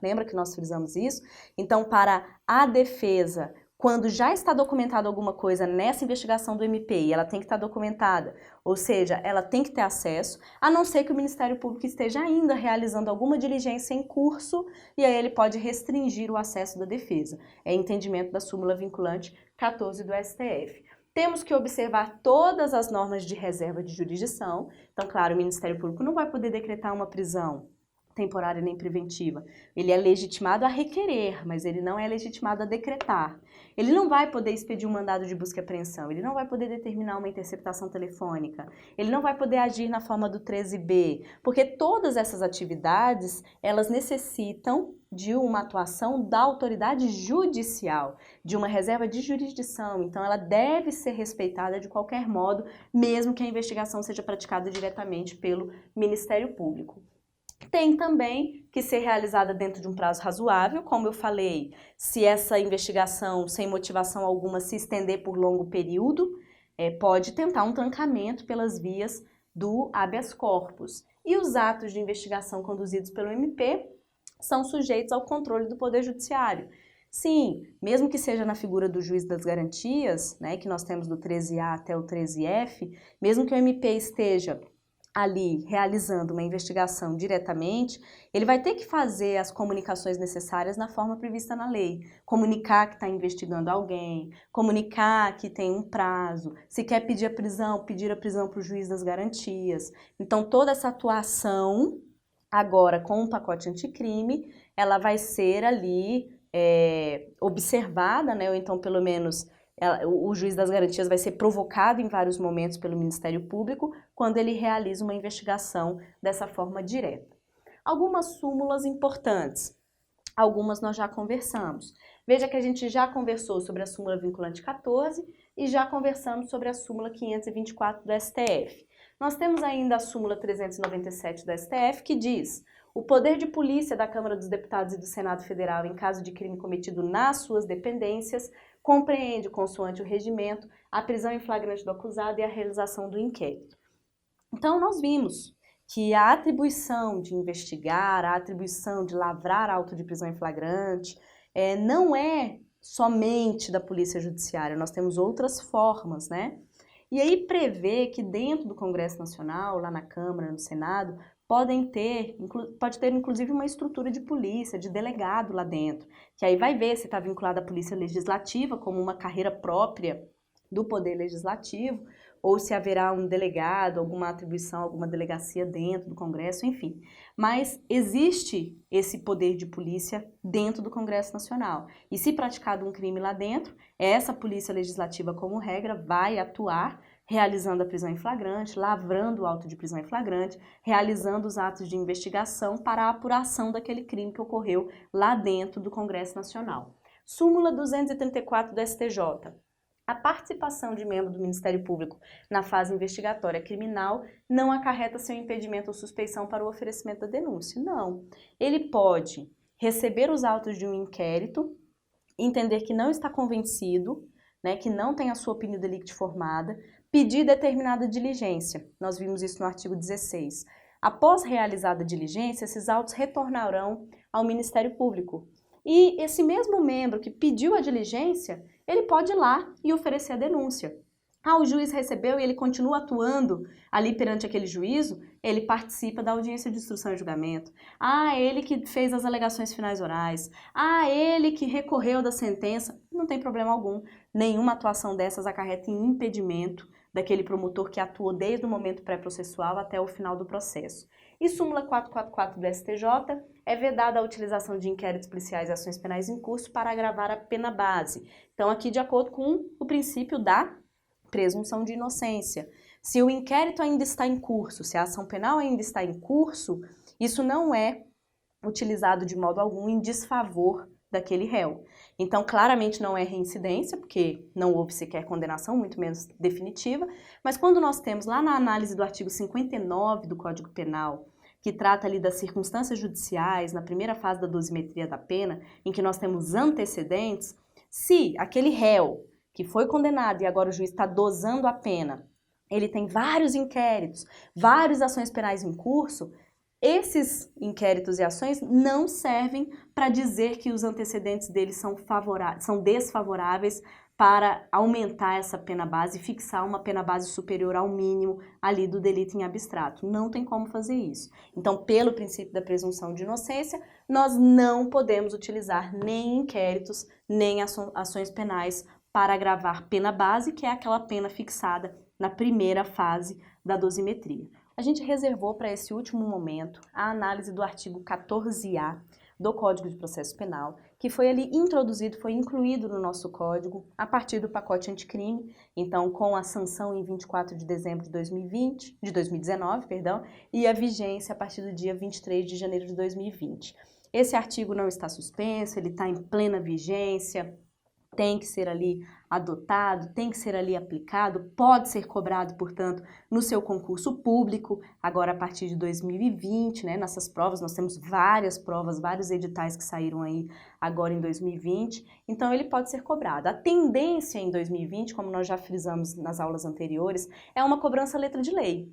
lembra que nós frisamos isso? Então, para a defesa, quando já está documentada alguma coisa nessa investigação do MP, e ela tem que estar documentada, ou seja, ela tem que ter acesso, a não ser que o Ministério Público esteja ainda realizando alguma diligência em curso, e aí ele pode restringir o acesso da defesa. É entendimento da súmula vinculante 14 do STF. Temos que observar todas as normas de reserva de jurisdição. Então, claro, o Ministério Público não vai poder decretar uma prisão temporária nem preventiva. Ele é legitimado a requerer, mas ele não é legitimado a decretar. Ele não vai poder expedir um mandado de busca e apreensão, ele não vai poder determinar uma interceptação telefônica, ele não vai poder agir na forma do 13B, porque todas essas atividades, elas necessitam de uma atuação da autoridade judicial, de uma reserva de jurisdição, então ela deve ser respeitada de qualquer modo, mesmo que a investigação seja praticada diretamente pelo Ministério Público. Tem também que ser realizada dentro de um prazo razoável, como eu falei, se essa investigação sem motivação alguma se estender por longo período, pode tentar um trancamento pelas vias do habeas corpus. E os atos de investigação conduzidos pelo MP são sujeitos ao controle do Poder Judiciário. Sim, mesmo que seja na figura do juiz das garantias, né, que nós temos do 13A até o 13F, mesmo que o MP esteja ali realizando uma investigação diretamente, ele vai ter que fazer as comunicações necessárias na forma prevista na lei. Comunicar que está investigando alguém, comunicar que tem um prazo, se quer pedir a prisão para o juiz das garantias. Então, toda essa atuação, agora com o pacote anticrime, ela vai ser ali observada, né, ou então pelo menos o juiz das garantias vai ser provocado em vários momentos pelo Ministério Público quando ele realiza uma investigação dessa forma direta. Algumas súmulas importantes, algumas nós já conversamos. Veja que a gente já conversou sobre a súmula vinculante 14 e já conversamos sobre a súmula 524 do STF. Nós temos ainda a súmula 397 do STF que diz: o poder de polícia da Câmara dos Deputados e do Senado Federal em caso de crime cometido nas suas dependências compreende, consoante o regimento, a prisão em flagrante do acusado e a realização do inquérito. Então, nós vimos que a atribuição de investigar, a atribuição de lavrar auto de prisão em flagrante, não é somente da Polícia Judiciária, nós temos outras formas, né? E aí prevê que dentro do Congresso Nacional, lá na Câmara, no Senado, pode ter inclusive uma estrutura de polícia, de delegado lá dentro, que aí vai ver se está vinculado à polícia legislativa como uma carreira própria do poder legislativo, ou se haverá um delegado, alguma atribuição, alguma delegacia dentro do Congresso, enfim. Mas existe esse poder de polícia dentro do Congresso Nacional. E se praticado um crime lá dentro, essa polícia legislativa, como regra, vai atuar realizando a prisão em flagrante, lavrando o auto de prisão em flagrante, realizando os atos de investigação para a apuração daquele crime que ocorreu lá dentro do Congresso Nacional. Súmula 234 do STJ. A participação de membro do Ministério Público na fase investigatória criminal não acarreta seu impedimento ou suspeição para o oferecimento da denúncia. Não. Ele pode receber os autos de um inquérito, entender que não está convencido, que não tem a sua opinião delicti formada, pedir determinada diligência. Nós vimos isso no artigo 16. Após realizada a diligência, esses autos retornarão ao Ministério Público. E esse mesmo membro que pediu a diligência, ele pode ir lá e oferecer a denúncia. O juiz recebeu e ele continua atuando ali perante aquele juízo, ele participa da audiência de instrução e julgamento. Ele que fez as alegações finais orais. Ele que recorreu da sentença. Não tem problema algum. Nenhuma atuação dessas acarreta em impedimento daquele promotor que atuou desde o momento pré-processual até o final do processo. E súmula 444 do STJ, é vedada a utilização de inquéritos policiais e ações penais em curso para agravar a pena base. Então, aqui, de acordo com o princípio da presunção de inocência. Se o inquérito ainda está em curso, se a ação penal ainda está em curso, isso não é utilizado de modo algum em desfavor daquele réu. Então, claramente não é reincidência, porque não houve sequer condenação, muito menos definitiva, mas quando nós temos lá na análise do artigo 59 do Código Penal, que trata ali das circunstâncias judiciais, na primeira fase da dosimetria da pena, em que nós temos antecedentes, se aquele réu que foi condenado e agora o juiz está dosando a pena, ele tem vários inquéritos, várias ações penais em curso, esses inquéritos e ações não servem para dizer que os antecedentes deles são desfavoráveis para aumentar essa pena base e fixar uma pena base superior ao mínimo ali do delito em abstrato. Não tem como fazer isso. Então, pelo princípio da presunção de inocência, nós não podemos utilizar nem inquéritos, nem ações penais para agravar pena base, que é aquela pena fixada na primeira fase da dosimetria. A gente reservou para esse último momento a análise do artigo 14A do Código de Processo Penal, que foi ali introduzido, foi incluído no nosso código a partir do pacote anticrime, então com a sanção em 24 de dezembro de 2019, e a vigência a partir do dia 23 de janeiro de 2020. Esse artigo não está suspenso, ele está em plena vigência, tem que ser ali adotado, tem que ser ali aplicado, pode ser cobrado, portanto, no seu concurso público, agora a partir de 2020, nessas provas, nós temos várias provas, vários editais que saíram aí agora em 2020, então ele pode ser cobrado. A tendência em 2020, como nós já frisamos nas aulas anteriores, é uma cobrança letra de lei.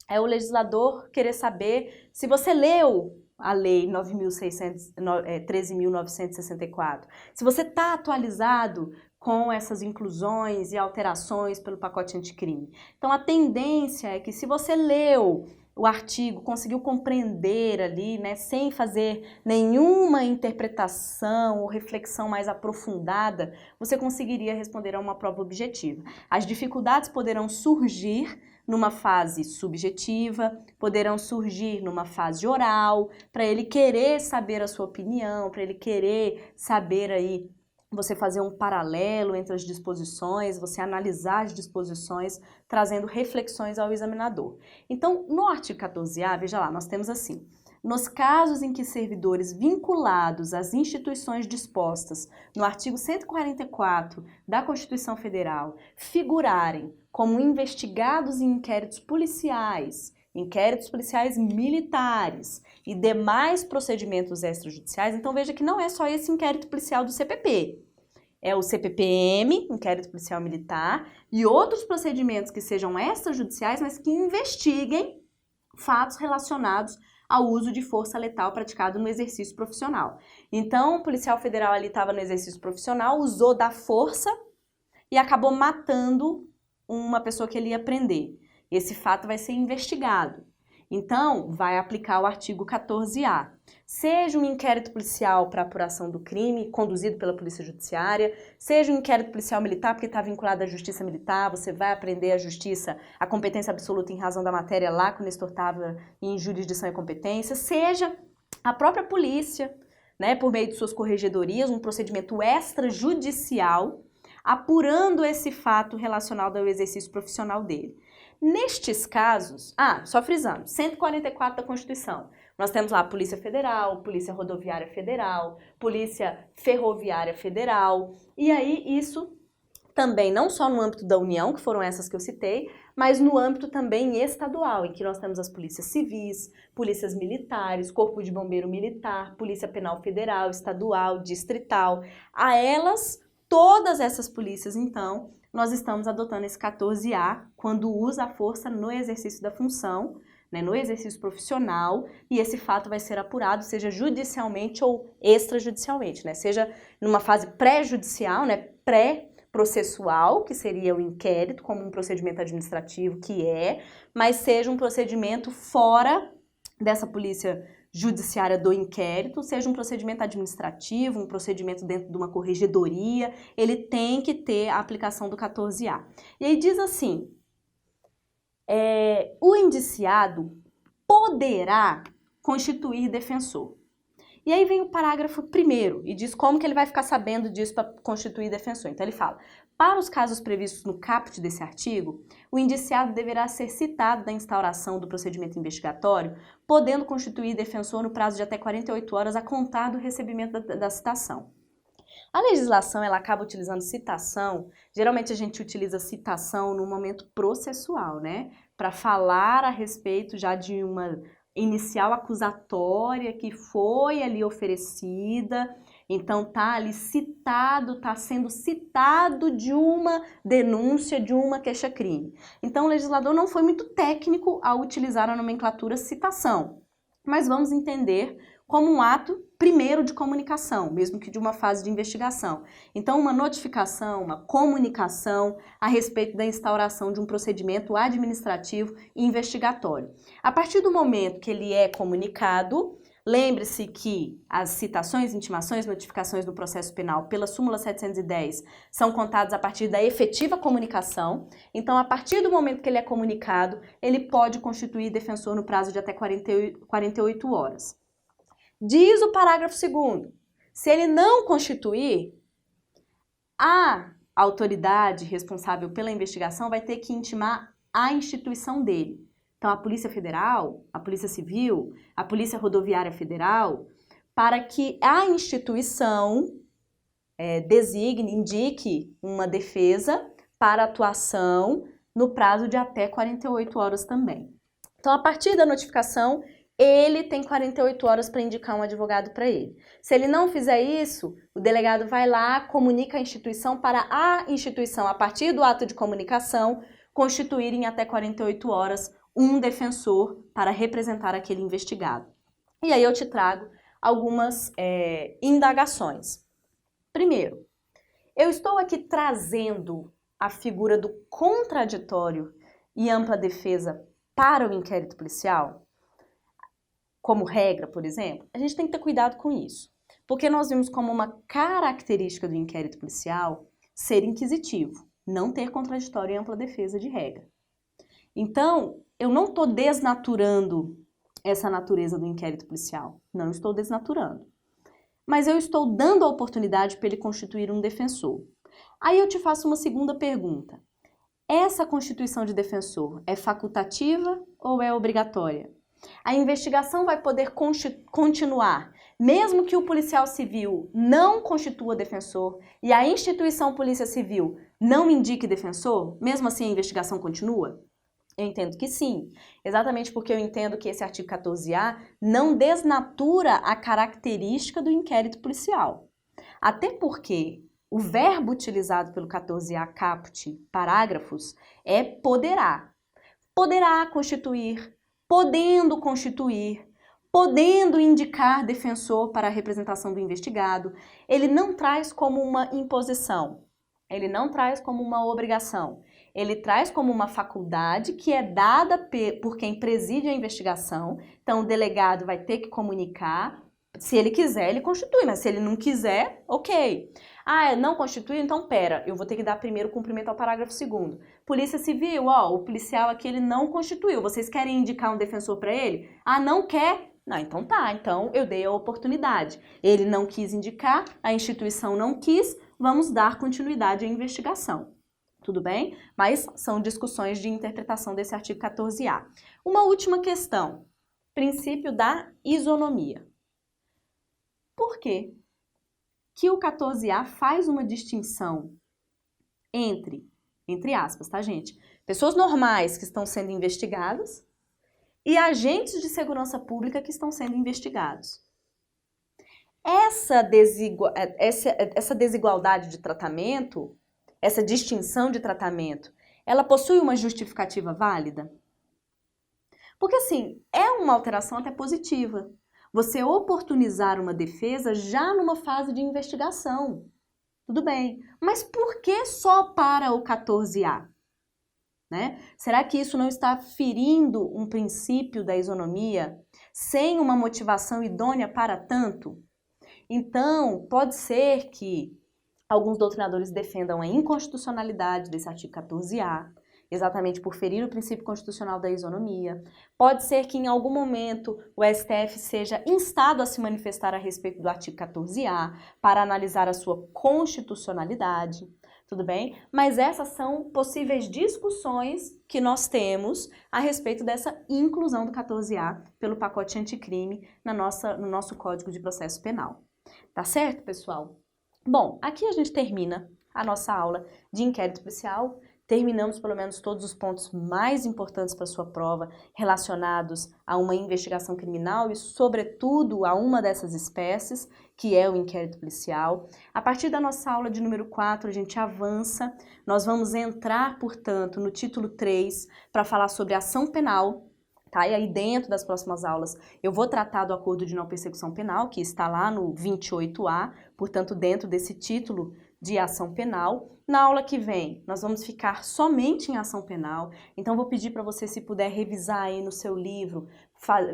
É o legislador querer saber se você leu a Lei 13.964. Se você está atualizado com essas inclusões e alterações pelo pacote anticrime. Então, a tendência é que se você leu o artigo, conseguiu compreender ali, sem fazer nenhuma interpretação ou reflexão mais aprofundada, você conseguiria responder a uma prova objetiva. As dificuldades poderão surgir numa fase subjetiva, poderão surgir numa fase oral, para ele querer saber a sua opinião, para ele querer saber aí, você fazer um paralelo entre as disposições, você analisar as disposições, trazendo reflexões ao examinador. Então, no artigo 14A, veja lá, nós temos assim: nos casos em que servidores vinculados às instituições dispostas no artigo 144 da Constituição Federal figurarem como investigados em inquéritos policiais militares e demais procedimentos extrajudiciais, então veja que não é só esse inquérito policial do CPP, é o CPPM, inquérito policial militar, e outros procedimentos que sejam extrajudiciais, mas que investiguem fatos relacionados ao uso de força letal praticado no exercício profissional. Então, o policial federal ali estava no exercício profissional, usou da força e acabou matando uma pessoa que ele ia prender. Esse fato vai ser investigado. Então, vai aplicar o artigo 14A. Seja um inquérito policial para apuração do crime, conduzido pela Polícia Judiciária, seja um inquérito policial militar, porque está vinculado à Justiça Militar, você vai aprender a Justiça, a competência absoluta em razão da matéria lá com o Nestor Távora em jurisdição e competência, seja a própria polícia, né, por meio de suas corregedorias, um procedimento extrajudicial, apurando esse fato relacionado ao exercício profissional dele. Nestes casos, só frisando, 144 da Constituição, nós temos lá a Polícia Federal, Polícia Rodoviária Federal, Polícia Ferroviária Federal, e aí isso também não só no âmbito da União, que foram essas que eu citei, mas no âmbito também estadual, em que nós temos as polícias civis, polícias militares, Corpo de Bombeiro Militar, Polícia Penal Federal, Estadual, Distrital. A elas, todas essas polícias, então, nós estamos adotando esse 14A quando usa a força no exercício da função, né, no exercício profissional, e esse fato vai ser apurado, seja judicialmente ou extrajudicialmente, né, seja numa fase pré-judicial, né, pré-processual, que seria o inquérito, como um procedimento administrativo, mas seja um procedimento fora dessa polícia judiciária do inquérito, seja um procedimento administrativo, um procedimento dentro de uma corregedoria, ele tem que ter a aplicação do 14A. E aí diz assim, o indiciado poderá constituir defensor. E aí vem o parágrafo 1º e diz como que ele vai ficar sabendo disso para constituir defensor. Então ele fala, para os casos previstos no caput desse artigo, o indiciado deverá ser citado da instauração do procedimento investigatório, podendo constituir defensor no prazo de até 48 horas a contar do recebimento da citação. A legislação, ela acaba utilizando citação, geralmente a gente utiliza citação no momento processual, né? Para falar a respeito já de uma inicial acusatória que foi ali oferecida, então tá ali citado, tá sendo citado de uma denúncia, de uma queixa-crime. Então o legislador não foi muito técnico ao utilizar a nomenclatura citação, mas vamos entender como um ato primeiro de comunicação, mesmo que de uma fase de investigação. Então, uma notificação, uma comunicação a respeito da instauração de um procedimento administrativo e investigatório. A partir do momento que ele é comunicado, lembre-se que as citações, intimações, notificações do processo penal pela súmula 710 são contadas a partir da efetiva comunicação. Então, a partir do momento que ele é comunicado, ele pode constituir defensor no prazo de até 48 horas. Diz o parágrafo 2º, se ele não constituir, a autoridade responsável pela investigação vai ter que intimar a instituição dele. Então, a Polícia Federal, a Polícia Civil, a Polícia Rodoviária Federal, para que a instituição designe, indique uma defesa para atuação no prazo de até 48 horas também. Então, a partir da notificação, ele tem 48 horas para indicar um advogado para ele. Se ele não fizer isso, o delegado vai lá, comunica a instituição para a instituição, a partir do ato de comunicação, constituir em até 48 horas um defensor para representar aquele investigado. E aí eu te trago algumas indagações. Primeiro, eu estou aqui trazendo a figura do contraditório e ampla defesa para o inquérito policial? Como regra, por exemplo, a gente tem que ter cuidado com isso, porque nós vimos como uma característica do inquérito policial ser inquisitivo, não ter contraditório e ampla defesa de regra. Então, eu não estou desnaturando essa natureza do inquérito policial, não estou desnaturando, mas eu estou dando a oportunidade para ele constituir um defensor. Aí eu te faço uma segunda pergunta, essa constituição de defensor é facultativa ou é obrigatória? A investigação vai poder continuar, mesmo que o policial civil não constitua defensor e a instituição Polícia Civil não indique defensor, mesmo assim a investigação continua? Eu entendo que sim, exatamente porque eu entendo que esse artigo 14A não desnatura a característica do inquérito policial. Até porque o verbo utilizado pelo 14A caput, parágrafos, é poderá. Poderá constituir, podendo constituir, podendo indicar defensor para a representação do investigado. Ele não traz como uma imposição, ele não traz como uma obrigação. Ele traz como uma faculdade que é dada por quem preside a investigação. Então, o delegado vai ter que comunicar. Se ele quiser, ele constitui, mas se ele não quiser, ok. Ah, não constitui? Então pera, eu vou ter que dar primeiro cumprimento ao parágrafo 2º. Polícia Civil, ó, o policial aqui ele não constituiu, vocês querem indicar um defensor para ele? Ah, não quer? Não, então tá, então eu dei a oportunidade. Ele não quis indicar, a instituição não quis, vamos dar continuidade à investigação. Tudo bem? Mas são discussões de interpretação desse artigo 14A. Uma última questão, princípio da isonomia. Por quê que o 14A faz uma distinção entre aspas, tá, gente? Pessoas normais que estão sendo investigadas e agentes de segurança pública que estão sendo investigados. Essa desigualdade de tratamento, essa distinção de tratamento, ela possui uma justificativa válida? Porque, assim, é uma alteração até positiva. Você oportunizar uma defesa já numa fase de investigação. Tudo bem, mas por que só para o 14A? Né? Será que isso não está ferindo um princípio da isonomia sem uma motivação idônea para tanto? Então, pode ser que alguns doutrinadores defendam a inconstitucionalidade desse artigo 14A, exatamente por ferir o princípio constitucional da isonomia. Pode ser que em algum momento o STF seja instado a se manifestar a respeito do artigo 14A para analisar a sua constitucionalidade, tudo bem? Mas essas são possíveis discussões que nós temos a respeito dessa inclusão do 14A pelo pacote anticrime no nosso Código de Processo Penal. Tá certo, pessoal? Bom, aqui a gente termina a nossa aula de inquérito policial. Terminamos pelo menos todos os pontos mais importantes para a sua prova relacionados a uma investigação criminal e, sobretudo, a uma dessas espécies, que é o inquérito policial. A partir da nossa aula de número 4, a gente avança. Nós vamos entrar, portanto, no título 3 para falar sobre ação penal. Tá? E aí dentro das próximas aulas eu vou tratar do acordo de não persecução penal, que está lá no 28A, portanto dentro desse título de ação penal. Na aula que vem nós vamos ficar somente em ação penal, então vou pedir para você, se puder, revisar aí no seu livro,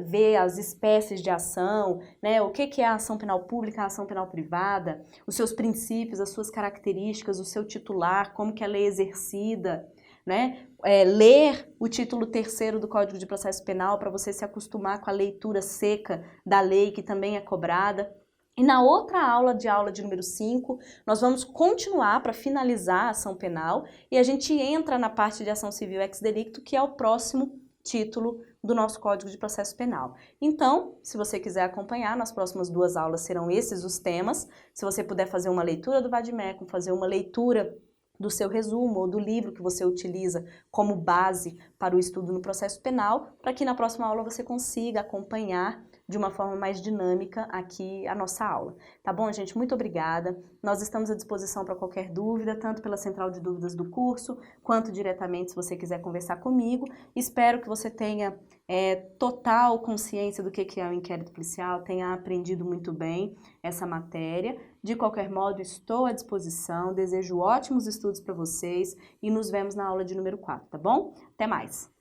ver as espécies de ação, né? O que é a ação penal pública, a ação penal privada, os seus princípios, as suas características, o seu titular, como que ela é exercida, né? Ler o título 3º do Código de Processo Penal para você se acostumar com a leitura seca da lei, que também é cobrada. E na outra aula de número 5, nós vamos continuar para finalizar a ação penal e a gente entra na parte de ação civil ex delicto, que é o próximo título do nosso Código de Processo Penal. Então, se você quiser acompanhar, nas próximas 2 aulas serão esses os temas. Se você puder fazer uma leitura do vade-mecum, fazer uma leitura do seu resumo ou do livro que você utiliza como base para o estudo no processo penal, para que na próxima aula você consiga acompanhar de uma forma mais dinâmica aqui a nossa aula. Tá bom, gente? Muito obrigada. Nós estamos à disposição para qualquer dúvida, tanto pela central de dúvidas do curso, quanto diretamente se você quiser conversar comigo. Espero que você tenha total consciência do que é o inquérito policial, tenha aprendido muito bem essa matéria. De qualquer modo, estou à disposição, desejo ótimos estudos para vocês e nos vemos na aula de número 4, tá bom? Até mais!